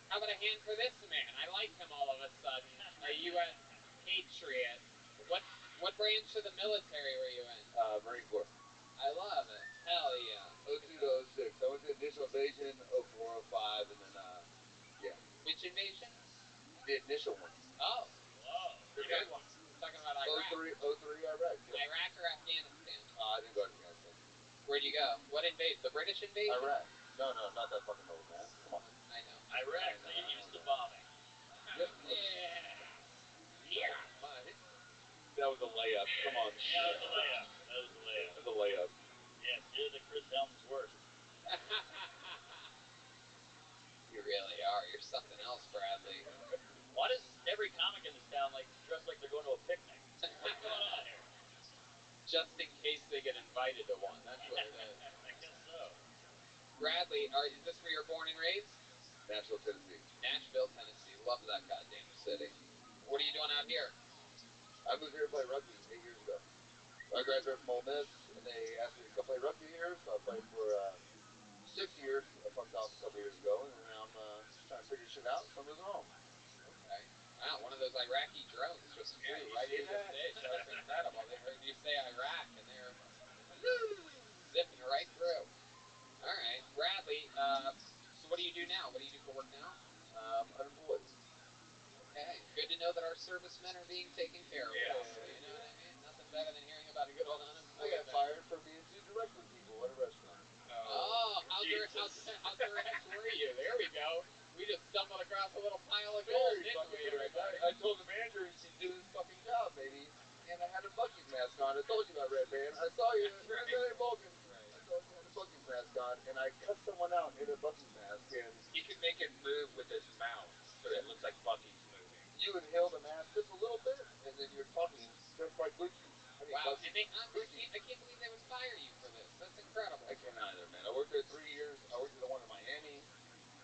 How about a hand for this man? I like him all of a sudden. A U.S. patriot. What branch of the military were you in? Marine Corps. I love it. Hell yeah. 02 to 06. I went to initial invasion, 04, 05, and then, yeah. Which invasion? The initial one. Oh. Whoa. The big one. Talking about Iraq. 03 Iraq. Yeah. Iraq or Afghanistan? I didn't go to Afghanistan. Where'd you go? What invasion? The British invasion? Iraq. No, not that fucking old, man. Come on. I know. Iraq, so you're used to bombing. Yeah. That was a layup. Come on. Yeah, that was a layup. That was a layup. Yes, you're the Chris Helmsworth. You really are. You're something else, Bradley. Why does every comic in this town dress like they're going to a picnic? What's going on here? Just in case they get invited to one. That's what it is. I guess so. Bradley, is this where you're born and raised? Nashville, Tennessee. Nashville, Tennessee. Love that goddamn city. What are you doing out here? I moved here to play rugby 8 years ago. I graduated from Ole Miss, and they asked me to come play rugby here, so I played for 6 years at Fun South a couple years ago, and now I'm trying to figure shit out, so I'm moving home. Okay. Wow, one of those Iraqi drones just flew right through the stage. That was incredible. They heard you say Iraq, and they're zipping right through. All right. Bradley, so what do you do now? What do you do for work now? Unemployed. Okay. Good to know that our servicemen are being taken care of. Yeah. You know what I mean? Nothing better than hearing about a good old unemployed. I got fired for being too direct with people at a restaurant. Oh, how direct were you? There we go. We just stumbled across a little pile of gold, didn't we, everybody? I told the manager she'd do his fucking job, baby. And I had a Buc-ee's mask on. I told you about Red Band. I saw you. Right. Vulcan. Right. I told you I had a Buc-ee's mask on, and I cut someone out in a Buc-ee's mask. And He can make it move with his mouth, so it looks like Bucky's moving. you inhale the mask just a little bit, and then you're talking just like Gucci. Wow, and I can't believe they would fire you for this. That's incredible. I can't either, man. I worked there 3 years. I worked at the one in Miami.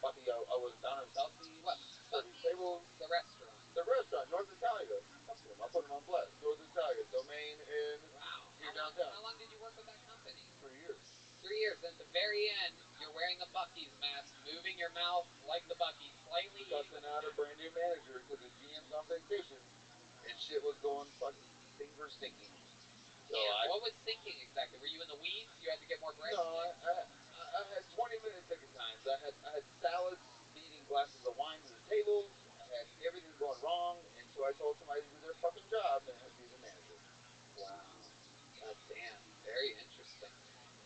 I was down in South Beach. What? Serving tables. The restaurant. The restaurant, North Italia. Fuck them. I'll put them on blast. North Italia, domain in here downtown. How long did you work with that company? 3 years. 3 years. And at the very end, you're wearing the Buc-ee's mask, moving your mouth like the Buc-ee's, slightly. Cussing out a brand new manager because the GM's on vacation, and shit was going fucking finger stinking. So yeah, what was sinking exactly? Were you in the weeds? You had to get more bread? No, I had 20-minute ticket times. I had salads feeding glasses of wine to the tables. I had everything going wrong, and so I told somebody to do their fucking job, and it had to be the manager. Wow. God damn. Very interesting.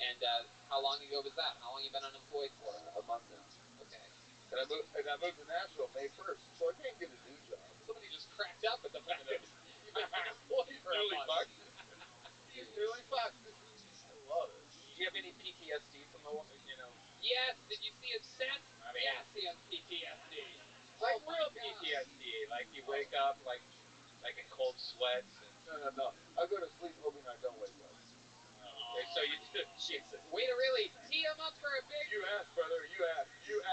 And how long ago was that? How long you been unemployed for? A month now. Okay. And I moved to Nashville May 1st, so I can't get a new job. Somebody just cracked up at the fact that you've been unemployed for a month. He's newly fucked. I love it. Do you have any PTSD from the, Yes, did you see his set? I mean, yes, he has PTSD. Like real PTSD. Like you wake up like in cold sweats. And... No. I go to sleep hoping I don't wake up. Okay, so you do. Jesus. Way to really tee him up for a big... You asked, brother. You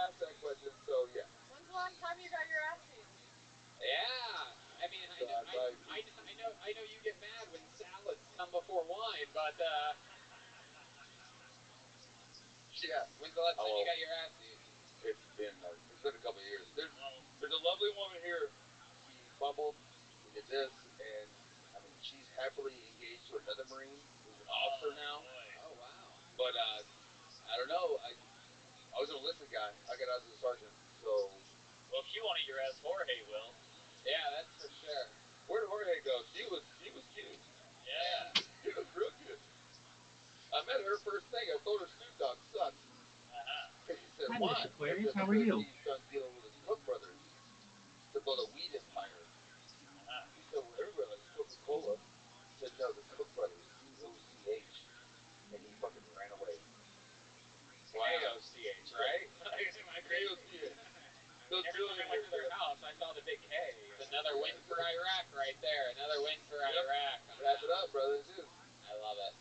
asked that question, so yeah. When's the last time you got your ass beat? Yeah. I mean, I know you get mad when salads come before wine, but yeah. When's the last time you got your ass eaten? It's been a couple of years. There's a lovely woman here. She fumbled. She did this, and I mean, she's happily engaged to another Marine who's an officer now. Oh wow. But I don't know. I was an enlisted guy. I got out as a sergeant. So. Well, if you wanted your ass, Jorge will. Yeah, that's for sure. Where did Jorge go? She was cute. Yeah. She was real cute. I met her first thing. I told her Snoop Dogg sucks. Uh-huh. She said, Hi, why? Miss Aquarius. I said, How are you? he's done dealing with his Cook brothers to build a weed empire. She said, well, everybody likes Coca-Cola. He said, no, the Cook brothers, C-O-C-H. And he fucking ran away. K-O-C-H, right? K-O-C-H. Every time I went to their house, I saw the big K. It's another win for Iraq right there. Another win for Iraq. Wrap it up, brother. Dude. I love it.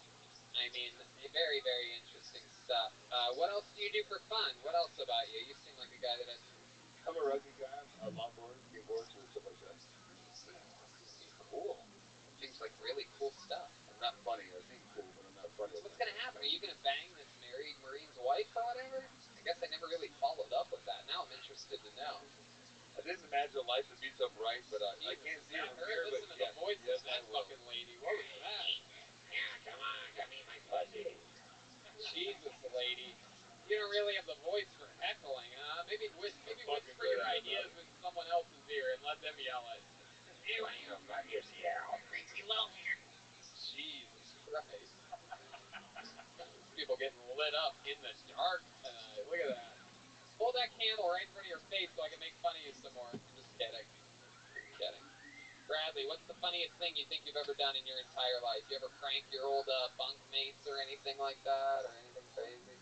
I mean, very, very interesting stuff. What else do you do for fun? What else about you? You seem like a guy that has... I'm a rugby guy. I'm a longboard, skateboard, and stuff like that. Seems cool. Seems like really cool stuff. I'm not funny. I seem cool, but I'm not funny. What's going to happen? Are you going to bang this married Marine's wife or whatever? I guess I never really followed up with that. Now I'm interested to know. I didn't imagine life would be so bright, but I can't see her from here. Listen to the voice of that fucking lady. What was that? Yeah, come on, come eat my pussy. Jesus, lady. You don't really have the voice for heckling, huh? Maybe whisper your ideas in someone else's ear and let them yell it. You want to fuck his ear? I'll bring me low here. Jesus Christ. People getting lit up in the dark tonight. Look at that. Hold that candle right in front of your face so I can make fun of you some more. I'm just kidding. I'm kidding. Bradley, what's the funniest thing you think you've ever done in your entire life? You ever prank your old bunk mates or anything like that, or anything crazy?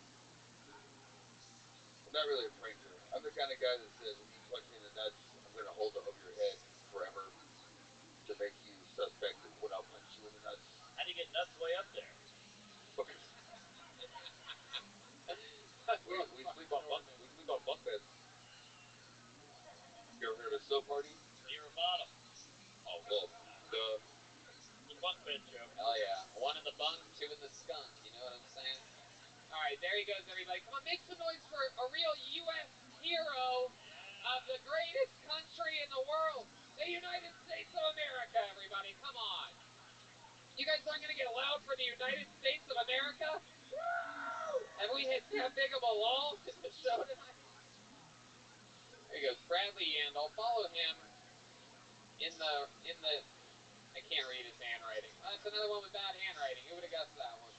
I'm not really a pranker. I'm the kind of guy that says, if you punch me in the nuts, I'm going to hold it over your head forever to make you suspect of when I'll punch you in the nuts. How do you get nuts way up there? we sleep on bunk beds. You ever heard of a soap party? Near a bottom. Oh, well, duh. The bunk bed joke. Hell yeah. One in the bunk, two in the skunk. You know what I'm saying? All right, there he goes, everybody. Come on, make some noise for a real U.S. hero of the greatest country in the world, the United States of America, everybody. Come on. You guys aren't going to get loud for the United States of America? Woo! Have we hit that big of a lull in the show tonight? There he goes, Bradley Yandel. Follow him in the I can't read his handwriting. Oh, that's another one with bad handwriting. Who would have guessed that one?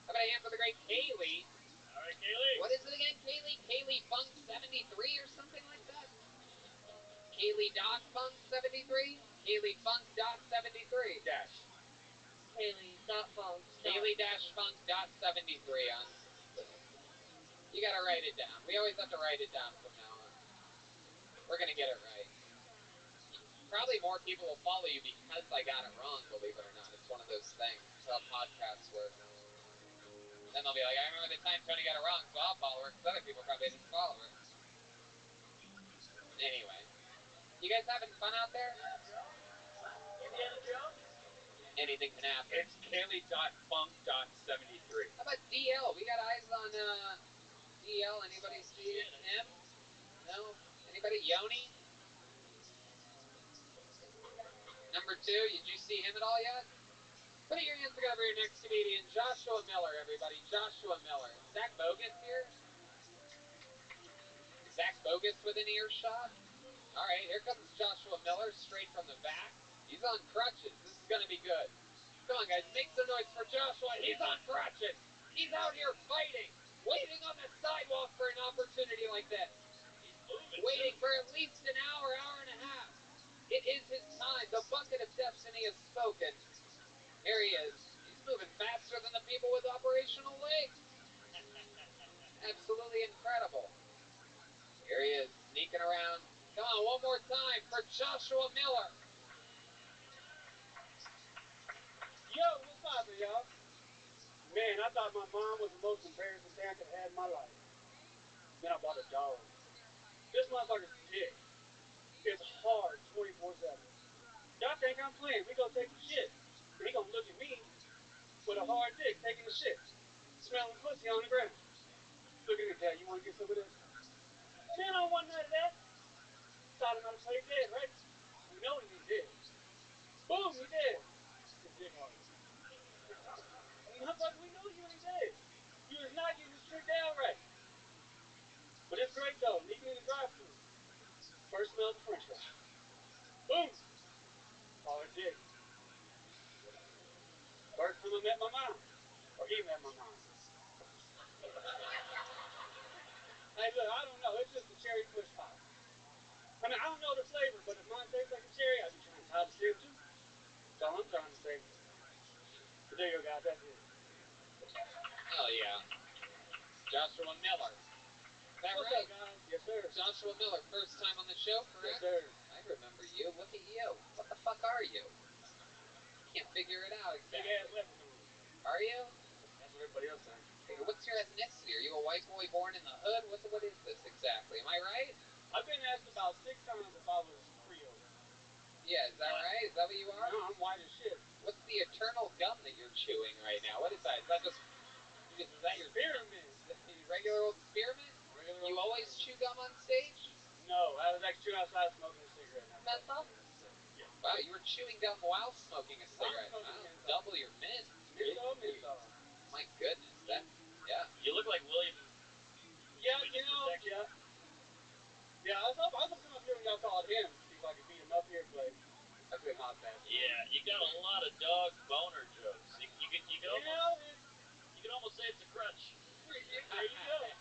How about a hand for the great Kaylee? All right, Kaylee. What is it again, Kaylee? Kaylee Funk 73 or something like that? Kaylee Dot Funk 73? Kaylee Funk Dot 73. Dash. Kaylee dot funk. Kaylee Dash Funk Dot 73 on. You gotta write it down. We always have to write it down from now on. We're gonna get it right. Probably more people will follow you because I got it wrong, believe it or not. It's one of those things. It's how podcasts work. Then they'll be like, I remember the time Tony got it wrong, so I'll follow her, because other people probably didn't follow her. Anyway. You guys having fun out there? Indiana Jones? Anything can happen. It's Kaylee.funk.73. How about DL? We got eyes on DL. Anybody see him? No? Anybody? Yoni? Number 2, did you see him at all yet? Put your hands together for your next comedian, Joshua Miller, everybody. Joshua Miller. Zach Bogus here? Zach Bogus within earshot? All right, here comes Joshua Miller, straight from the back. He's on crutches. This is going to be good. Come on, guys, make some noise for Joshua. He's on crutches. He's out here fighting, waiting on the sidewalk for an opportunity like this. He's moving. Waiting for at least an hour, hour and a half. It is his time. The bucket of destiny has spoken. Here he is. He's moving faster than the people with operational legs. Absolutely incredible. Here he is, sneaking around. Come on, one more time for Joshua Miller. Yo, what's poppin', y'all? Man, I thought my mom was the most embarrassing thing I could have had in my life. Then I bought a dog. This motherfucker's dick is hard 24/7. Y'all think I'm playing? We go take a shit. And he gonna look at me with a hard dick taking a shit, smelling pussy on the ground. Look at me, Dad. You wanna get some of this? Man, I don't want none of that. Taught him how to play dead, right? You know when he's dead. Boom, he dead. His dick hard. Motherfucker, we know you ain't dead. You is not getting the trick there you go, guys. That's it. Hell yeah. Joshua Miller. Is that What's right? up, guys? Yes, sir. Joshua Miller, first time on the show, correct? Yes, sir. I remember you. Look at you. What the fuck are you? Can't figure it out Big exactly. ass leprechaun. Are you? That's what everybody else says. What's your ethnicity? Are you a white boy born in the hood? What is this exactly? Am I right? I've been asked about 6 times if I was Creole. Yeah, is that right? Is that what you are? No, I'm white as shit. What's the eternal gum that you're chewing right now? What is that? Is that just is that your Spearmint. regular old spearmint? Regular You old always spearmint. chew gum on stage? No, I was actually outside smoking a cigarette. Menthol? Yeah. Wow, you were chewing gum while smoking a cigarette. smoking Wow, menthol. double your mint. Menthol. My goodness, that yeah. You look like William. Yeah, Witness you know, protection. yeah. Yeah, I was gonna come up here when y'all called him, see if I could beat him up here, but I couldn't hop fast. Yeah, you got a lot of dog boner jokes. You can almost say it's a crutch. There you go.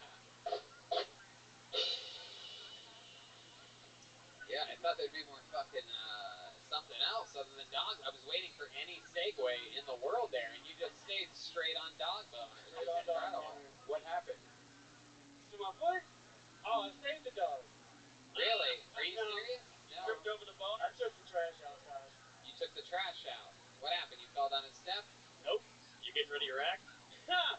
Yeah, I thought there'd be more fucking something else other than dog. I was waiting for any segue in the world there, and you just stayed straight on dog boners. Straight on dog boner. What happened? To my foot? Oh, I saved the dog. Really? Are you No. serious? No. Tripped over the boner. I took the trash outside. You took the trash out. What happened? You fell down a step? Nope. You getting rid of your act? Yeah.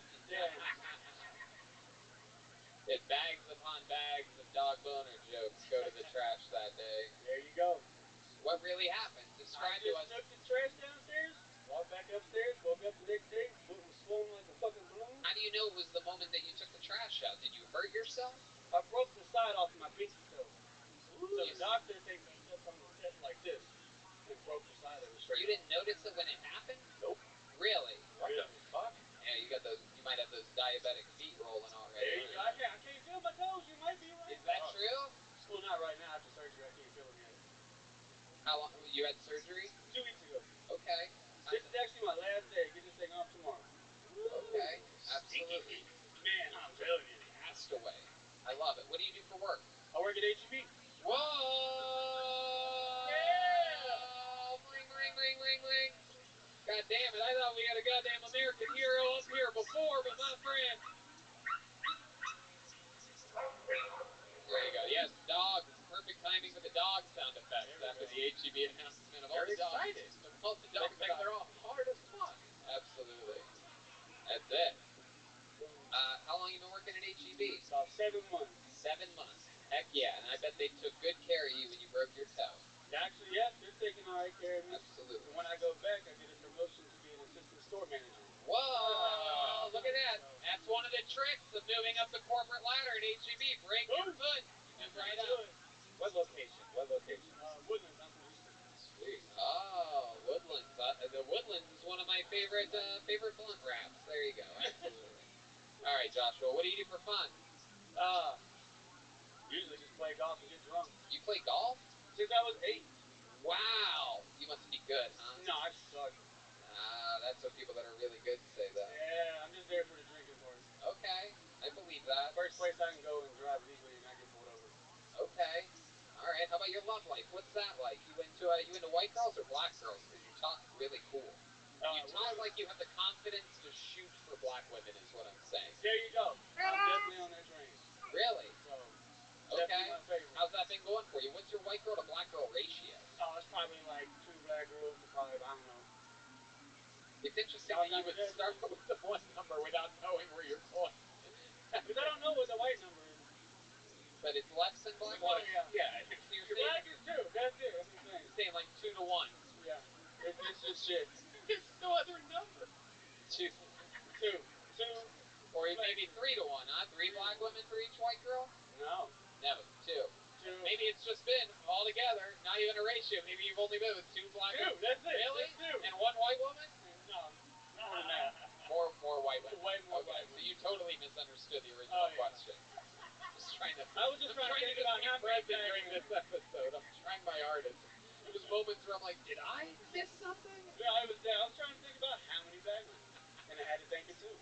If bags upon bags of dog boner jokes go to the trash that day. There you go. What really happened? Describe to us. I just took the trash downstairs, walked back upstairs, woke up the next day, foot was swollen like a fucking balloon. How do you know it was the moment that you took the trash out? Did you hurt yourself? I broke the side off of my pinky toe. Ooh. So the doctor thinks I stepped on the set like this and broke the side of it straight. You didn't notice it when it happened? Nope. Really? What the fuck? Yeah, you got those. You might have those diabetic feet rolling already. There you go. I can't feel my toes. You might be right. Is that true? Well, not right now. After surgery, I can't feel them yet. How long? You had surgery? 2 weeks ago. Okay. This is actually my last day. Get this thing off tomorrow. Okay. Absolutely. Man, I'm telling you. Castaway. I love it. What do you do for work? I work at HEB. Whoa! Yeah! Ring, ring, ring, ring, ring. God damn it, I thought we had a goddamn American hero up here before, but my friend. There you go. Yes, dogs. Perfect timing with the dog sound effects after the HEB announcement of all Very the dogs. excited. Of all the dogs. They're all hard as fuck. Absolutely. That's it. How long you been working at HEB? About 7 months. 7 months. Heck yeah, and I bet they took good care of you when you broke your toe. Actually, yes, they're taking all right care of me. Absolutely. And when I go back, I get a promotion to be an assistant store manager. Whoa! Look at that. That's one of the tricks of moving up the corporate ladder at HEB. Break your foot and right up. What location? What location? Woodlands, I'm from Houston. Sweet. Oh, Woodlands. The Woodlands is one of my favorite blunt wraps. There you go. Absolutely. All right, Joshua. What do you do for fun? Usually just play golf and get drunk. You play golf? Since I was 8. Wow. You must be good, huh? No, I suck. That's what people that are really good say, though. Yeah, I'm just there for the drinking part. Okay. I believe that. First place I can go and drive legally and not get pulled over. Okay. All right. How about your love life? What's that like? You into white girls or black girls? Because you talk really cool. You talk like you have the confidence to shoot for black women, is what I'm saying. There you go. I'm definitely on that train. Really? So, Okay. my favorite. How's that been going for you? What's your white girl to black girl ratio? Oh, it's probably like 2 black girls to 5, I don't know. It's interesting that you would start with the one number without knowing where you're going. Because I don't know what the white number is. But it's less than black? Oh, yeah. Yeah. So you're saying, black is 2. That's it. That's what I'm saying. you're saying like 2 to 1. Yeah. It's just shit. There's no other number. 2. 2. Or maybe 3 to 1, huh? 3 black women for each white girl? No. No, 2. Maybe it's just been all together, not even a ratio. Maybe you've only been with 2 black women. 2, that's it. Really? That's 2. And 1 white woman? No. More than that. More white women. Way more okay, white so women. you totally misunderstood the original question. Just trying to. I was just trying to think about how many present during this episode. I'm trying my hardest. There's moments where I'm like, did I miss something? Yeah, I was trying to think about how many black women. And I had to think it too.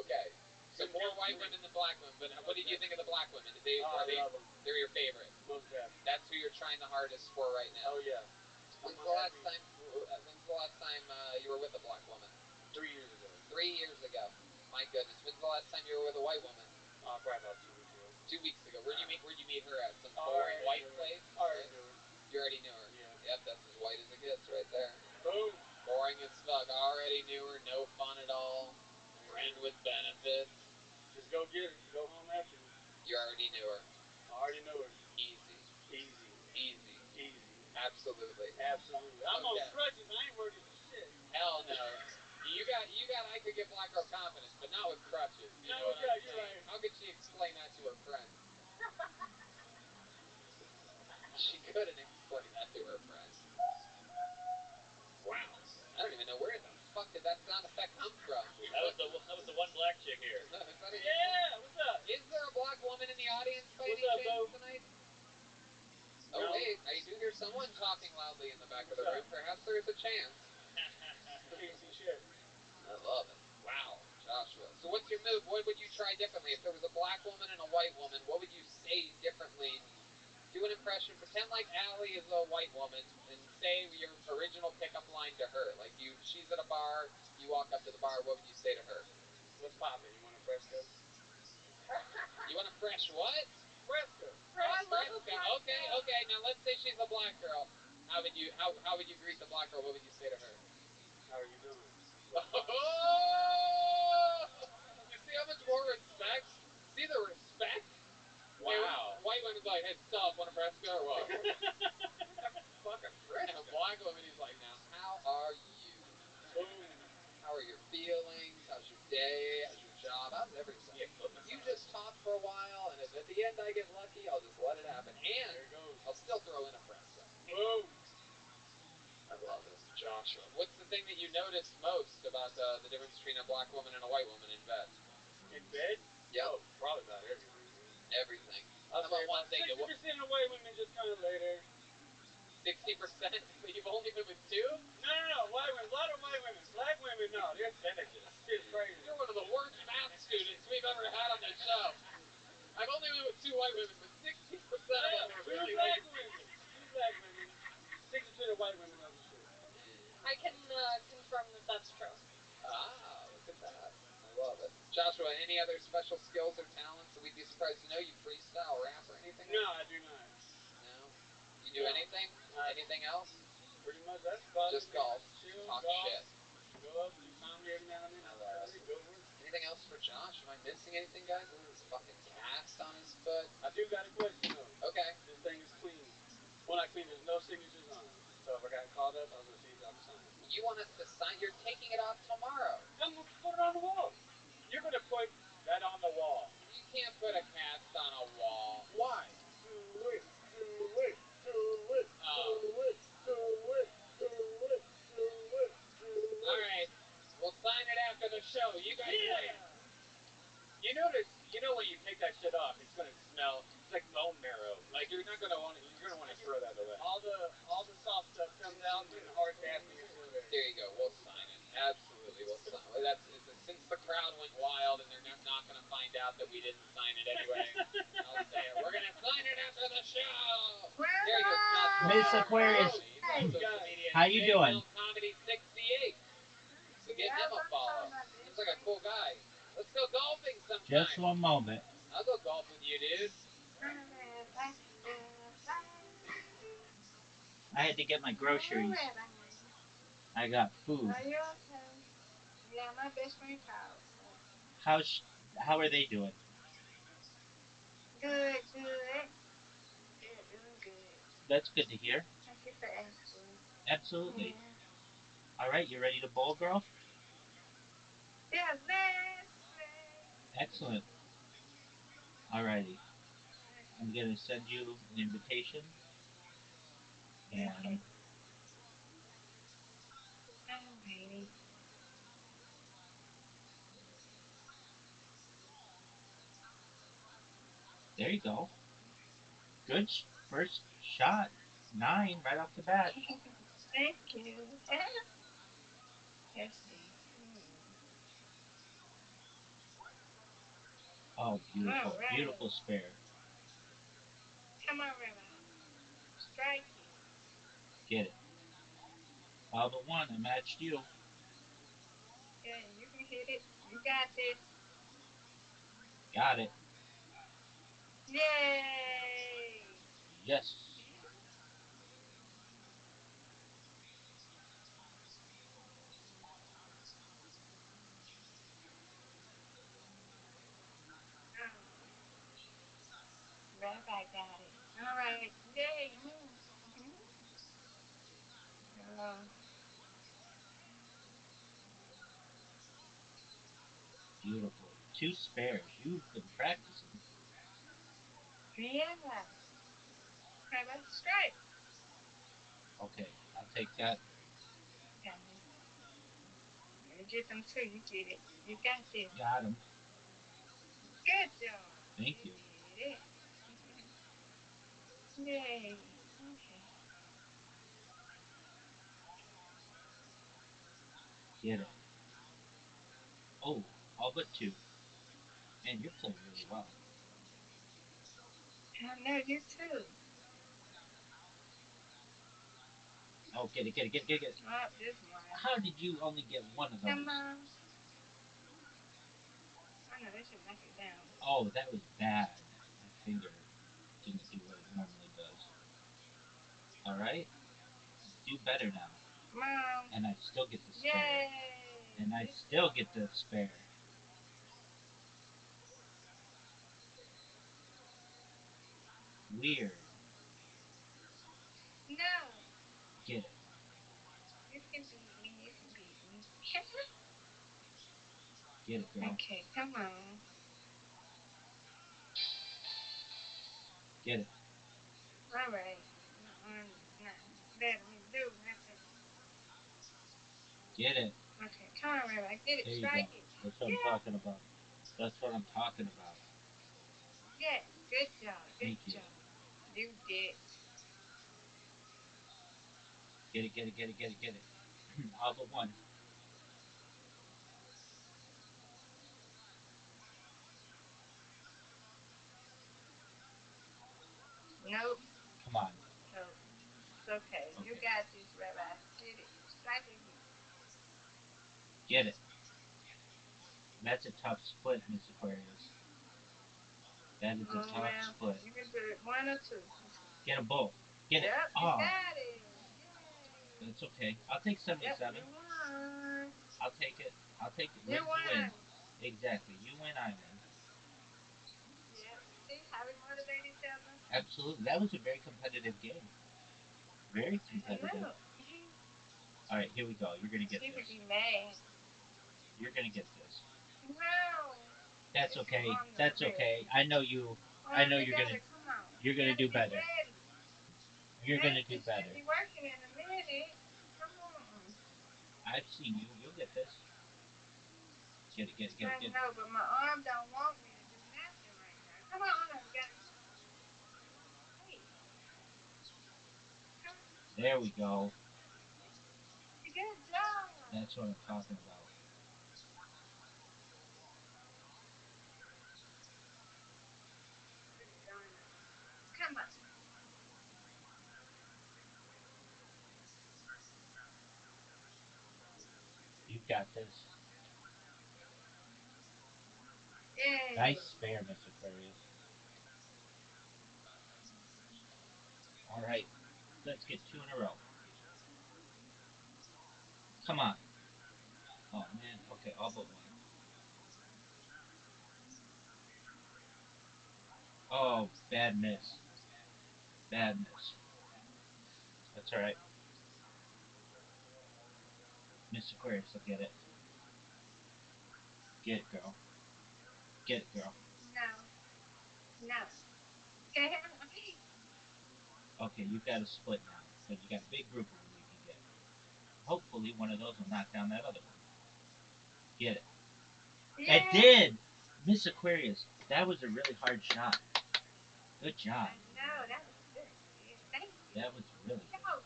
Okay. So more white women than black women. But what did you think of the black women? I love them. They're your favorite? Most definitely. That's who you're trying the hardest for right now? Oh, yeah. When's the last time you were with a black woman? 3 years ago. 3 years ago. My goodness. When's the last time you were with a white woman? Probably about 2 weeks ago. 2 weeks ago. Where'd you meet her at? Some Already boring white knew her. place? Already Right? knew her. You already knew her? Yeah. Yep, that's as white as it gets right there. Boom. Boring as fuck. Already knew her. No fun at all. Friend with benefits. Just go get her. Go home after me. You already knew her. Already knew her. Easy. Easy. Easy. Easy. Absolutely. Absolutely. I'm Okay. on crutches. I ain't working for shit. Hell no. You got I could get black girl confidence, but not with crutches. You No, know what yeah, I'm you're saying? right. How could she explain that to her friends? She couldn't explain that to her friends. Wow. I don't even know where the fuck did that sound effect come from. That was the one black chick here. Is that a Yeah, what's up? Is there a black woman in the audience by What's any up, chance boo? tonight? No. Oh wait, I do hear someone talking loudly in the back of the What's room. up? Perhaps there is a chance. Can't see shit. I love it. Wow, Joshua. So what's your move? What would you try differently? If there was a black woman and a white woman, what would you say differently? Do an impression. Pretend like Allie is a white woman and say your original pickup line to her. Like she's at a bar, you walk up to the bar, what would you say to her? What's poppin'? You want a fresco? You want a fresh what? Fresco. Fresca. Okay. Now let's say she's a black girl. How would you greet the black girl? What would you say to her? How are you doing? Oh! You see how much more respect? See the respect? Wow. White woman's like, hey, sup, want a fresca or what? Fucking fresco. And a black woman, he's like, now, how are you? Boom. How are your feelings? How's your day? How's your job? How's everything? Yeah, You just talk for a while, and if at the end I get lucky, I'll just let it happen. And There it goes. I'll still throw in a fresca. Boom. I love it. Joshua. What's the thing that you noticed most about the difference between a black woman and a white woman in bed? In bed? Yep. Oh, probably about everything. Everything. I'll How say about one about thing? 60% of white women just kind of lay there. 60%? But you've only been with two? No. White women. A lot of white women. Black women, no. They're Percentages. shit's crazy. You're one of the worst math students we've ever had on this show. I've only been with two white women, but 60% of them are Two really black women. 2 black women. 60% of white women other shit. I can confirm that that's true. Ah, look at that. I love it. Joshua, any other special skills or talents that we'd be surprised to know? You freestyle, rap, or anything? No, I do not. No? You do anything? Anything else? Pretty much that's about Just it. golf. Chill, Talk golf, shit. go up, do comedy every now and then. Go to work. Anything else for Josh? Am I missing anything, guys? Look at this fucking cast on his foot. I do got a question though. Okay. This thing is clean. Well, not clean. There's no signatures on it. So if I got called up, I was gonna see if y'all can sign it. You want us to sign? You're taking it off tomorrow. I'm gonna put it on the wall. You're going to put that on the wall. You can't put a cast on a wall. Why? Do it. All right. We'll sign it after the show. You guys wait. You know when you take that shit off, it's gonna smell. It's like bone marrow. Like you're gonna want to throw that away. All the soft stuff comes out, and the hard casting is still there. There you go. We'll sign it. Absolutely, we'll sign it. Since the crowd went wild and they're not going to find out that we didn't sign it anyway, I'll say it. We're going to sign it after the show. There you go, Joshua. Miss Aquarius. How you doing? Comedy 68. So give him a follow. Seems like a cool guy. Let's go golfing sometime. Just one moment. I'll go golf with you, dude. I had to get my groceries. I got food. Are you okay? Yeah, my best friend called. How are they doing? Good. They're doing good. That's good to hear. Thank you for asking. Absolutely. Yeah. All right, you ready to bowl, girl? Yeah, let's play. Excellent. All righty. I'm gonna send you an invitation. And Okay. Alrighty. there you go. Good first shot. 9 right off the bat. Thank you. Let's see. Oh, beautiful. All right. Beautiful spare. Come on, Rabbi. Strike you. Get it. All but one. I matched you. Okay, you can hit it. You got this. Got it. Yay! Yes. Oh, Rabbi got it. All right. Yay. Oh, Beautiful. Two spares. You've been practicing. yeah. How about strike? Okay, I'll take that. Got it. You get them too. You get it. You got this. Got him. Good job. Thank You you. did it. Yay. Okay. Get it. Oh, all but two. Man, you're playing really well. I know you too. Oh, get it, get it, get it, get it, get it. Oh, this one. How did you only get one of those? Come on. I know they should knock it down. Oh, that was bad. My finger didn't do what it normally does. Alright? Do better now. Come on. And I still get the spare. Yay. And I Good still job. get the spare. Weird. No. Get it. You can beat me. You can beat me. Get it, girl. Okay, come on. Get it. All right. My arm is not letting me do nothing. Get it. Okay, come on, Rabbi. Get it. There you go. Strike it. That's what I'm Yeah. talking about. That's what I'm talking about. Yes. Good job. Good Thank you. job. You did. Get it, get it, get it, get it, get it. All but one. Nope. Come on. Nope. It's okay. You Okay. got this, Rabbi. Get it. Strike again. Get it. That's a tough split, Miss Aquarius. That is a Oh, tough well, split. you can do it. One or two. Get them both. Get it. Yep, you Oh, got it. Yay. that's okay. I'll take Yep, 77. you won. I'll take it. I'll take it. You Wins win. won. Exactly. You win, I win. Yep. See how we motivate each other? Absolutely. That was a very competitive game. Very I competitive. know. All right, here we go. You're gonna get She would this. be mad. You're gonna get this. No. That's It's okay. on the That's okay. ready. I know you. I On know the you're gonna. together. Come on. You're You gonna gotta do get better. ready. You're gonna do Practice better. should be working in a minute. Come on. I've seen you. You'll get this. Get it. Get it. Get it. I Get it. know, but my arm don't want me to do nothing right now. Come on, you gotta wait. Come on. There we go. Good job. That's what I'm talking about. Put it on the. Come on. You've got this. Yay. Nice spare, Miss Aquarius. All right. Let's get two in a row. Come on. Oh man. Okay. All but one. Oh, bad miss. Bad miss. That's all right. Miss Aquarius will get it. Get it, girl. Get it, girl. No. No. Okay, you've got a split now, but you got a big group of them you can get. Hopefully, one of those will knock down that other one. Get it. Yay. It did! Miss Aquarius, that was a really hard shot. Good job. I know. That was good. Yeah, thank you. That was really good. Go.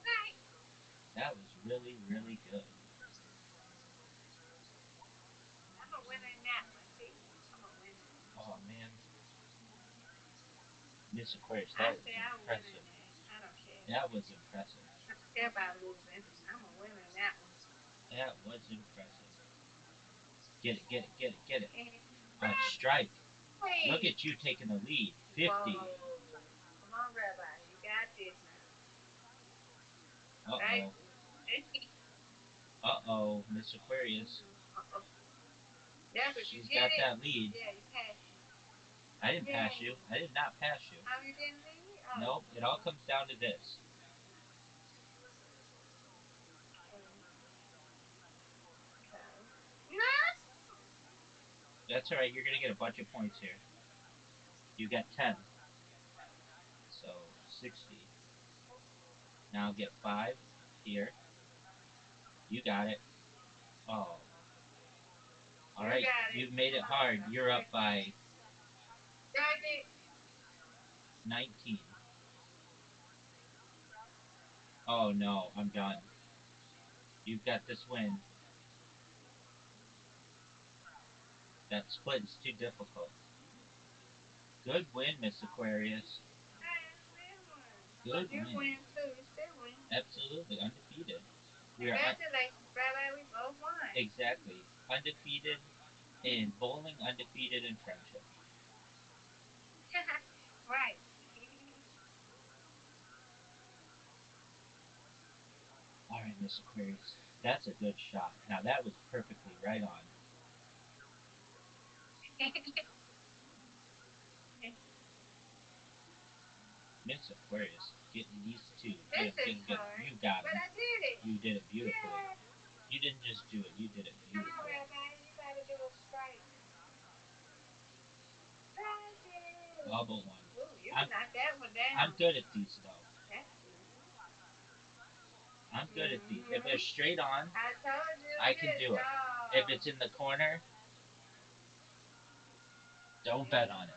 Right. That was really, really good. I'm a winner in that one. See? I'm a winner. Oh, man. Miss Aquarius, I that was say I win in impressive. that. I don't care. That was impressive. I don't care about losing. I'm a winner in that one. That was impressive. Get it, get it, get it, get it. Strike. Look at you taking the lead. 50. Whoa. Come on, Rabbi. You got this now. Uh-oh. Uh-oh, Miss Aquarius. Uh-oh. That's what She's you got get it. that lead. Yeah, you passed me. I didn't pass you. I did not pass you. Oh, you didn't leave me? Oh. Nope, it all comes down to this. Okay. No! That's alright, you're gonna get a bunch of points here. You got 10. So, 60. Now I'll get 5 here. You got it. Oh. Alright, you've made it hard. You're up by 19. Oh no, I'm done. You've got this win. That split is too difficult. Good win, Miss Aquarius. Good You win. win too. You still win. Absolutely, undefeated. Congratulations, Rabbi. We both won. Exactly. Undefeated in bowling, undefeated in friendship. Right. Alright, Miss Aquarius. That's a good shot. Now that was perfectly right on. Miss Aquarius, getting these two. Get him. You got But him. I did it. You did it beautifully. Yay. You didn't just do it, you did it Come on, beautifully. Rabbi. You gotta do a strike. Strike it. Bubble one. Ooh, you can knock that one down. I'm good at these though. That's easy. I'm good at these. If they're straight on, I told you. I can do it. If it's in the corner, don't bet on it.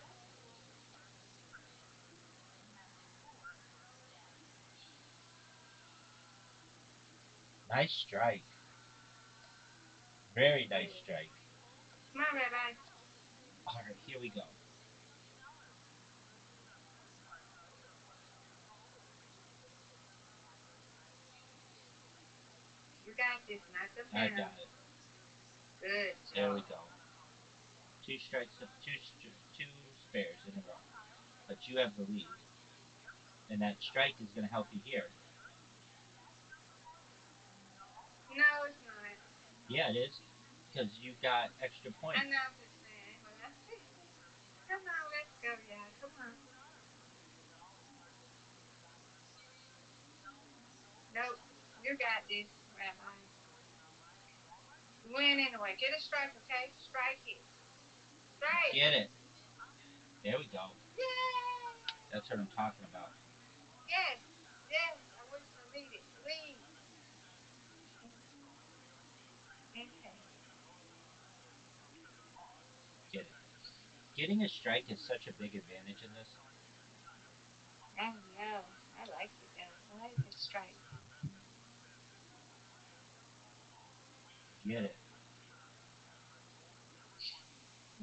Nice strike. Very nice strike. Come on, Rabbi. Alright, here we go. You got this. Knock them I down. got it. Good job. There we go. Two strikes, two spares in a row. But you have the lead. And that strike is going to help you here. No, it's not. Yeah, it is. Because you got extra points. I know, I'm just saying. But come on, let's go, y'all. Come on. Nope. You got this, Rabbi. Win anyway. Get a strike, okay? Strike it. Strike. Get it. There we go. Yay! That's what I'm talking about. Yes. Yes. I wish I lead it. Lead. Okay. Get it. Getting a strike is such a big advantage in this. I know. I like it though. I like the strike. Get it.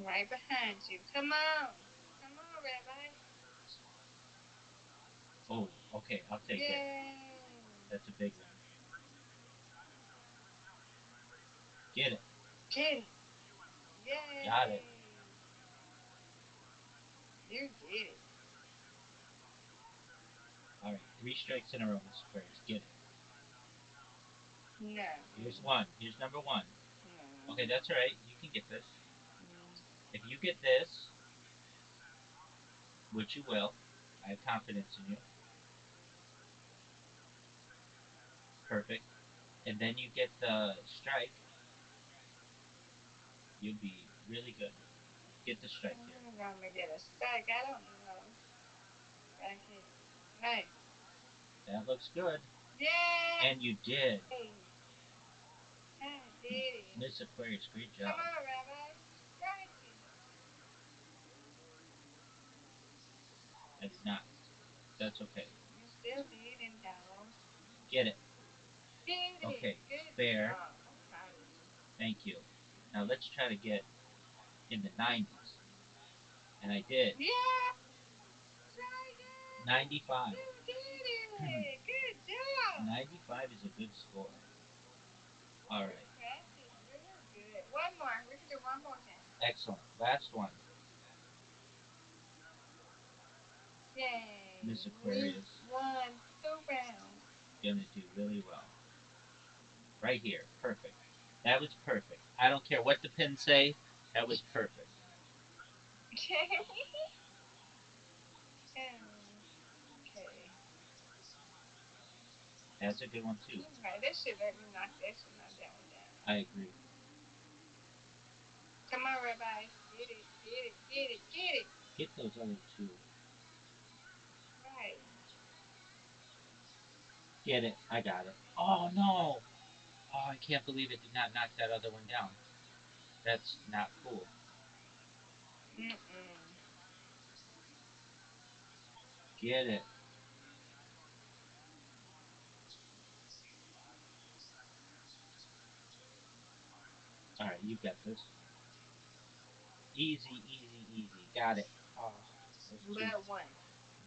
Right behind you. Come on. Come on, Rabbi. Oh, okay, I'll take Yay. it. That's a big one. Get it. Get it. Yay. Got it. You did it. Alright, 3 strikes in a row, Miss Aquarius. Get it. No. Here's one. Here's number 1. No. Okay, that's alright. You can get this. If you get this, which you will, I have confidence in you. Perfect. And then you get the strike, you'll be really good. Get the strike here. I'm gonna get a strike. I don't know. Right here. Hey. That looks good. Yay! And you did. I did it. Miss Aquarius, great job. Come on, Rabbi. Strike it. I did not. That's okay. You still leading, dog. Get it. Get it. Okay, Good spare. job. I'm proud of you. Thank you. Now let's try to get in the 90s. And I did. Yeah! Strike it! 95. You did it! Good job! 95 is a good score. Alright. Practice real good. one more. We can do one more thing. Excellent. Last one. Yay. Miss Aquarius. We won 2 rounds. Gonna do really well. Right here. Perfect. That was perfect. I don't care what the pins say. That was perfect. Okay. That's a good one too. Right, that should let me knock that should knock that one down. I agree. Come on, Rabbi. Get it, get it, get it, get it. Get those other two. Right. Get it. I got it. Oh no. Oh, I can't believe it did not knock that other one down. That's not cool. Mm-mm. Get it. Alright, you got this. Easy, easy, easy. Got it. Oh, But one.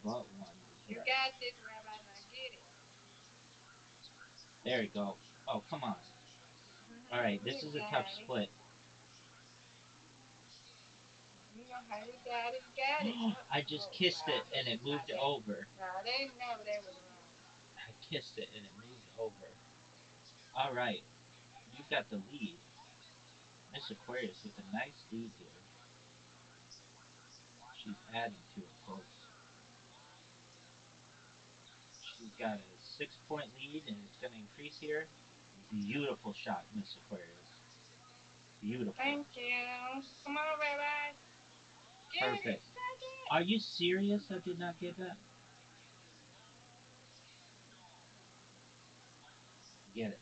but one. You Right. got this, Rabbi. Now get it. There you go. Oh, come on. Alright, this is a tough split. You know how you got it, got it. I just kissed it and it moved over. No, they know that was wrong. I kissed it and it moved over. Alright, you've got the lead. Miss Aquarius with a nice lead here. She's adding to it, folks. She's got a 6-point lead and it's going to increase here. Beautiful shot, Miss Aquarius. Beautiful. Thank you. Come on, Rabbi. Get Perfect. it. Are you serious? I did not get that. Get it.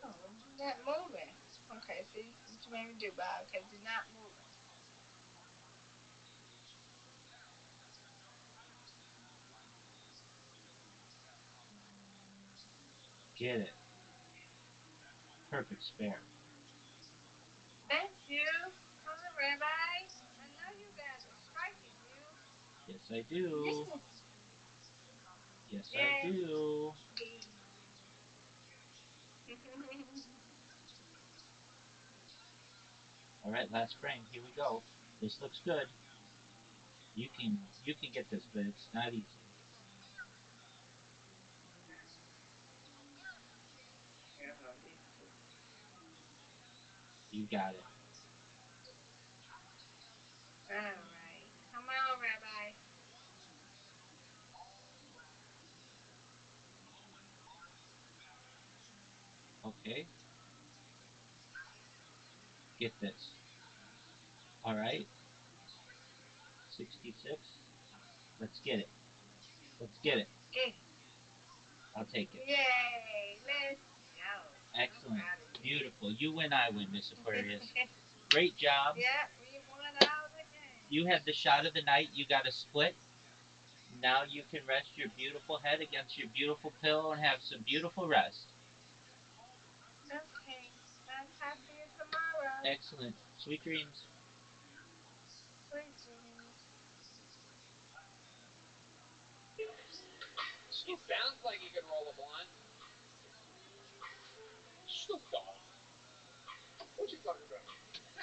Oh, it's not moving. Okay, see what you made me do, Bob, because it's not moving. Get it. Perfect spare. Thank you. Come on, Rabbi. I know you got the strike in you. Yes, I do. Yes, I Yeah. do. All right, last frame. Here we go. This looks good. You can get this, but it's not easy. You got it. All right. Come on, Rabbi. Okay. Get this. All right. 66. Let's get it. Let's get it. Get it. I'll take it. Yay. Let's go. Excellent. Beautiful. You win, I win, Miss Aquarius. Great job. Yeah, we won all the games. You had the shot of the night. You got a split. Now you can rest your beautiful head against your beautiful pillow and have some beautiful rest. Okay. I'll talk to you tomorrow. Excellent. Sweet dreams. Sweet dreams. He sounds like he could roll a blunt. Snoop Dogg. What you talking about?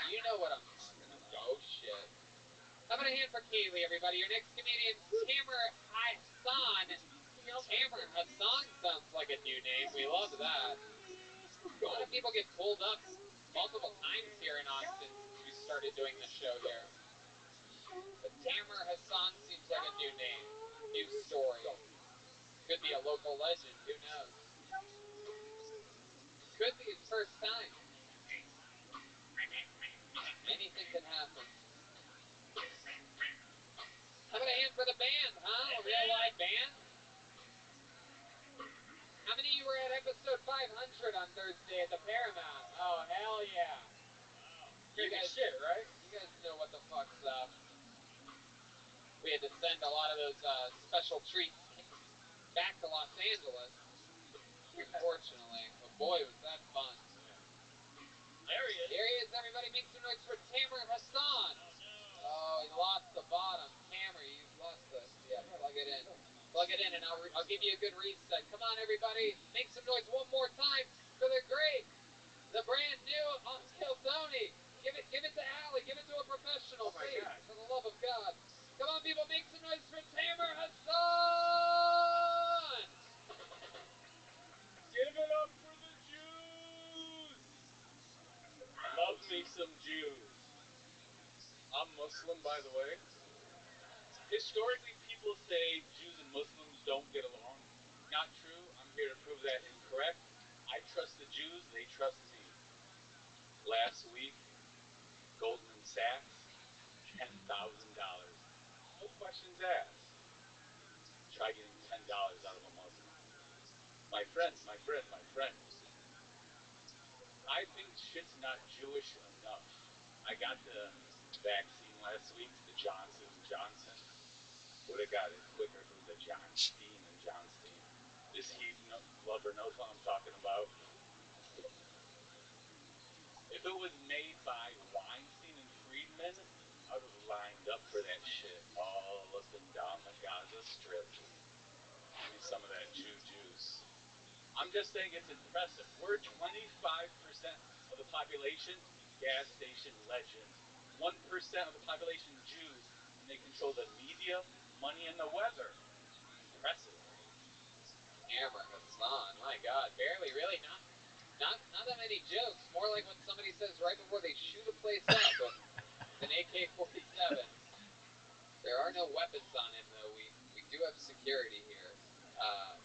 You know what I'm talking about. Oh, shit. How about a hand for Kaylee, everybody? Your next comedian, Tamer Hassan. Tamer Hassan sounds like a new name. We love that. A lot of people get pulled up multiple times here in Austin since we started doing this show here. But Tamer Hassan seems like a new name, new story. Could be a local legend. Who knows? Could be his first time. Anything can happen. How about a hand for the band, huh? A real live band? How many of you were at episode 500 on Thursday at the Paramount? Oh, hell yeah. Wow. You guys, shit, right? you guys know what the fuck's up. We had to send a lot of those special treats back to Los Angeles, unfortunately. But boy, was that fun. Yeah. There he is. Here he is, everybody. Make some noise for Tamer Hassan. Oh, no. Oh, he lost the bottom. Tamer, you lost the... Yeah, plug it in. Plug it in, and I'll give you a good reset. Come on, everybody. Make some noise one more time for the great, the brand new Uncle Tony. Give it to Allie. Give it to a professional. Oh, my Please, God. for the love of God. Come on, people. Make some noise for Tamer Hassan. Give it up for the Jews. Love me some Jews. I'm Muslim, by the way. Historically, people say Jews and Muslims don't get along. Not true. I'm here to prove that incorrect. I trust the Jews. They trust me. Last week, Goldman Sachs, $10,000. No questions asked. Try getting $10 out of a Muslim. My friend. I think shit's not Jewish enough. I got the vaccine last week, the Johnson & Johnson. Would have got it quicker if it was a Johnstein and Johnstein. This heat lover knows what I'm talking about. If it was made by Weinstein and Friedman, I would have lined up for that shit all up and down the Gaza Strip. Give me some of that Jew juice. I'm just saying it's impressive. We're 25% of the population, gas station legends. 1% of the population, Jews, and they control the media, money, and the weather. Impressive. Tamer Hassan. My God, barely, really not that many jokes. More like what somebody says right before they shoot a place up with an AK-47. There are no weapons on him, though. We do have security here.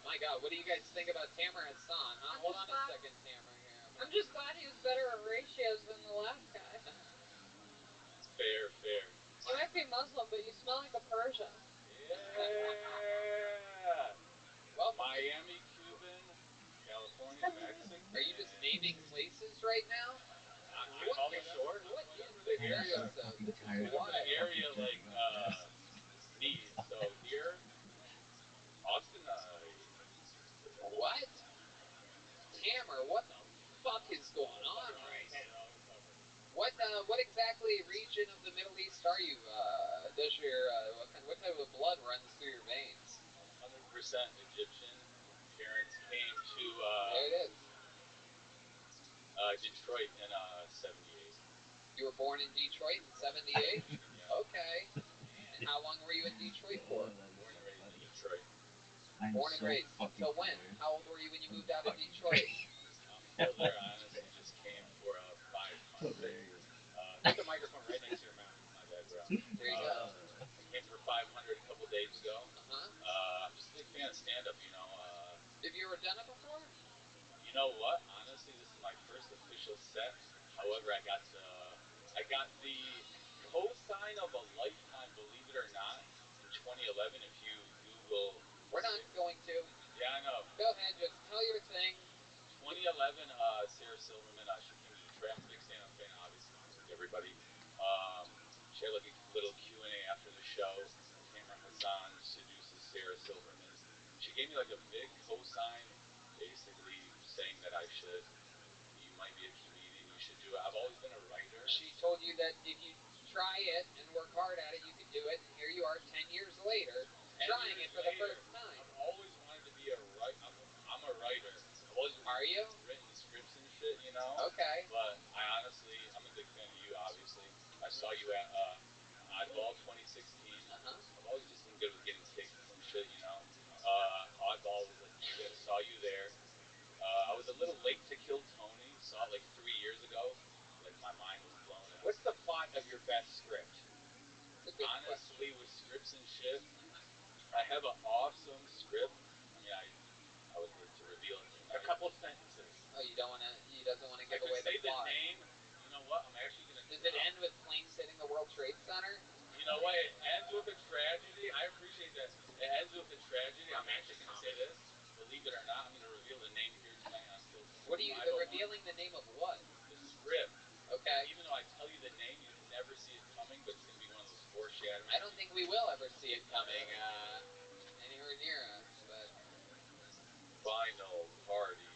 My God, what do you guys think about Tamer Hassan? Huh? Hold on a second, Tamer. Here, I'm just glad he was better at ratios than the last guy. Fair. You might be Muslim, but you smell like a Persian. Yeah. Well, Miami, Cuban, California, Mexican. Are you just naming places right now? I'm Holly Shore. What Whatever is the this area. episode? fucking This tired is of Whatever the wild. area needs. So here, Austin. What? Tamer, what the fuck is going on right now? What exactly region of the Middle East are you? Does your what type of blood runs through your veins? 100% Egyptian. Parents came to There it is. Detroit in '78. You were born in Detroit in '78. Yeah. Okay. And how long were you in Detroit for? Born and raised in Detroit. Born and raised. Until when? How old were you when you moved out of Detroit? I'm still there. I honestly just came for 500. Put the microphone right next to your mouth. My bad, bro. There you go. I came for 500 a couple days ago. Uh-huh. I'm just a big fan of stand-up, you know. Have you ever done it before? You know what? Honestly, this is my first official set. However, I got the cosign of a lifetime, believe it or not, in 2011. If you Google, We're not going to. Yeah, I know. Go ahead, just tell your thing. 2011, Sarah Silverman, she came to Detroit. I'm a big stand-up fan, obviously, like everybody. She had like a little Q&A after the show. Tamer Hassan seduces Sarah Silverman. She gave me like a big cosign, basically saying that you might be a comedian, you should do it. I've always been a writer. She told you that if you try it and work hard at it, you can do it. And here you are 10 years later, trying it for the first time. I've always wanted to be a writer. I'm a writer. I've always written scripts and shit, you know? Okay. But I'm a big fan of you, obviously. I saw you at Oddball 2016. I've always just been good with getting tickets and shit, you know? Oddball was I saw you there. I was a little late to kill Tony. Saw it like 3 years ago. Like my mind was blown. What's the plot of your best script? Honestly, with scripts and shit, I have an awesome script. I mean, I would hate to reveal it tonight. A couple sentences. Oh, he doesn't want to give away the plot. The name. You know what? I'm actually gonna. Does it end with planes hitting the World Trade Center? You know what? It ends with a tragedy. I appreciate that. It ends with a tragedy. I'm actually gonna say this. Believe it or not, I'm gonna reveal the name here tonight on Kill Tony. What are you revealing the name of what? The script. Okay. Even though I tell you the name, you never see it coming, but it's gonna be one of those foreshadowing. I don't think we will ever see it coming anywhere near us, but. Final party.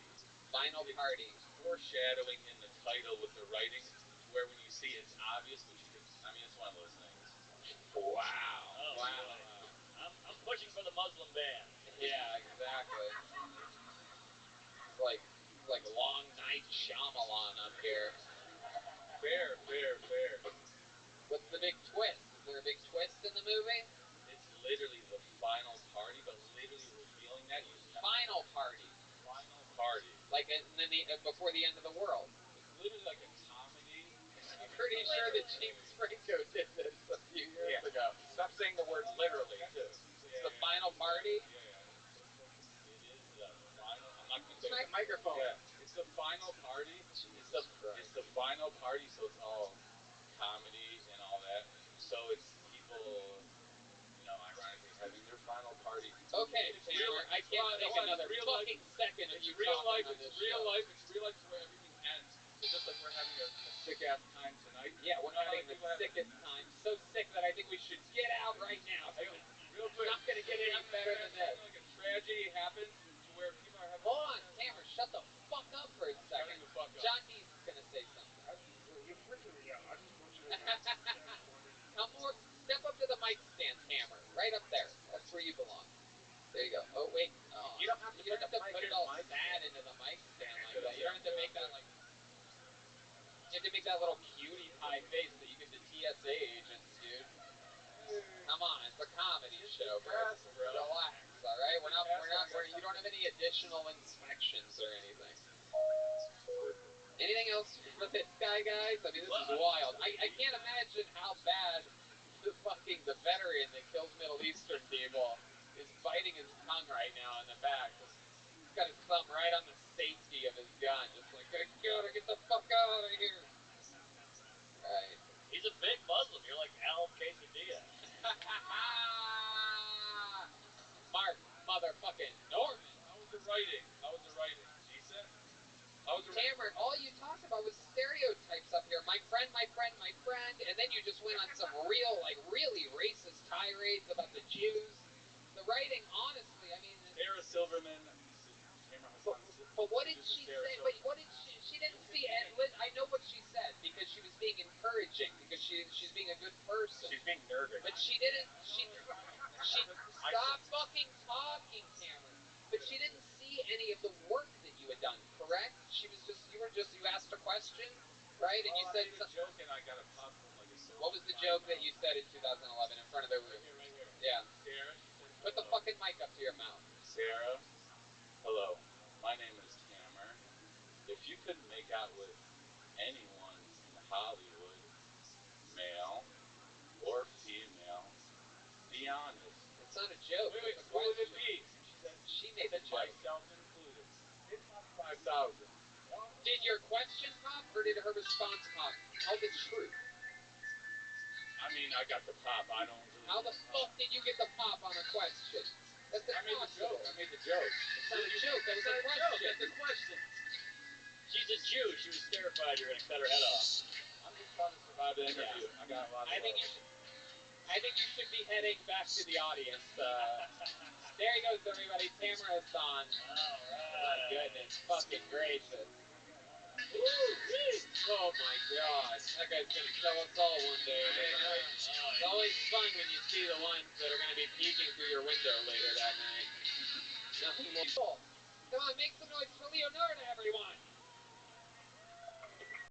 Final party. foreshadowing in the title with the writing, where when you see it's obvious, but you can. I mean, it's one of those things. Wow. Oh, Wow. boy. I'm pushing for the Muslim ban. Yeah, exactly. It's like Long Night Shyamalan up here. Fair. What's the big twist? Is there a big twist in the movie? It's literally the final party, but literally revealing that you. Final party. Final party. Like before the end of the world. It's literally like a comedy. I'm pretty sure that James Franco did this a few years ago. Stop saying the word literally, too. It's the final party. It is the final. I'm not going to say Check the microphone. Yeah, it's the final party. It's the final party, so it's all comedy and all that. So it's people, ironically having their final party. Okay, Taylor, I can't take another fucking second of you talking on this show. It's real life where everything ends. So just like we're having a sick-ass time tonight. Yeah, we're having the sickest time. So sick that I think we should get out right now. Real quick. It's not going to get any better than this. Like a tragedy happens to where people are having. Hold on, Tamer, shut the fuck up for a second. Shutting the fuck up. John Dee's going to say something. I just want you to Come more, step up to the mic stand, Tamer. Right up there. That's where you belong. There you go. Oh, wait. Oh, You don't have to put it all sad into the mic stand like that. You don't have to make that like. You have to make that little cutie pie face that you give to TSA agents, dude. Come on, it's a comedy show, bro. Relax, all right? You don't have any additional inspections or anything. Anything else for this guy, guys? I mean, this is wild. I can't imagine how bad the veteran that kills Middle Eastern people is biting his tongue right now in the back. He's got his thumb right on the safety of his gun, just like, gotta get the fuck out of here. Right. He's a big Muslim. You're like Al Quesadilla. Mark motherfucking Norman. How was the writing? Decent? Cameron, all you talked about was stereotypes up here. My friend, and then you just went on some really racist tirades about the Jews. The writing, honestly, I mean... Sarah Silverman... But what did she say? But what did she didn't see it. I know what she said, because she was being encouraging, because she's being a good person. She's being nervous. But she didn't... Stop fucking talking, Cameron. But she didn't see any of the work that you had done, correct? You asked a question, right? And you said I made a joke and I got a pop from like a social. What was the joke that you said in 2011 in front of the room? Right here. Yeah. Sarah, she said, Put the fucking mic up to your mouth. Sarah, hello. My name is Tamer. If you could make out with anyone in Hollywood, male or female, be honest. It's not a joke. Wait, what would it be? She said, she made the joke. Myself included. It's not 5,000. Did your question pop or did her response pop? Tell the truth. I mean, I got the pop. I don't really. How the fuck did you get the pop on a question? That's impossible. I made the joke. It's not a joke. That was a question. That's a question. She's a Jew. She was terrified you're going to cut her head off. I'm just trying to survive the interview. I got a lot of I think you should be heading back to the audience. There he goes, everybody. Tamer Hassan. All My right. goodness. Fucking gracious. Oh my god. That guy's gonna kill us all one day. It's always fun when you see the ones that are gonna be peeking through your window later that night. Nothing more. Come on, make some noise for Leonardo, everyone.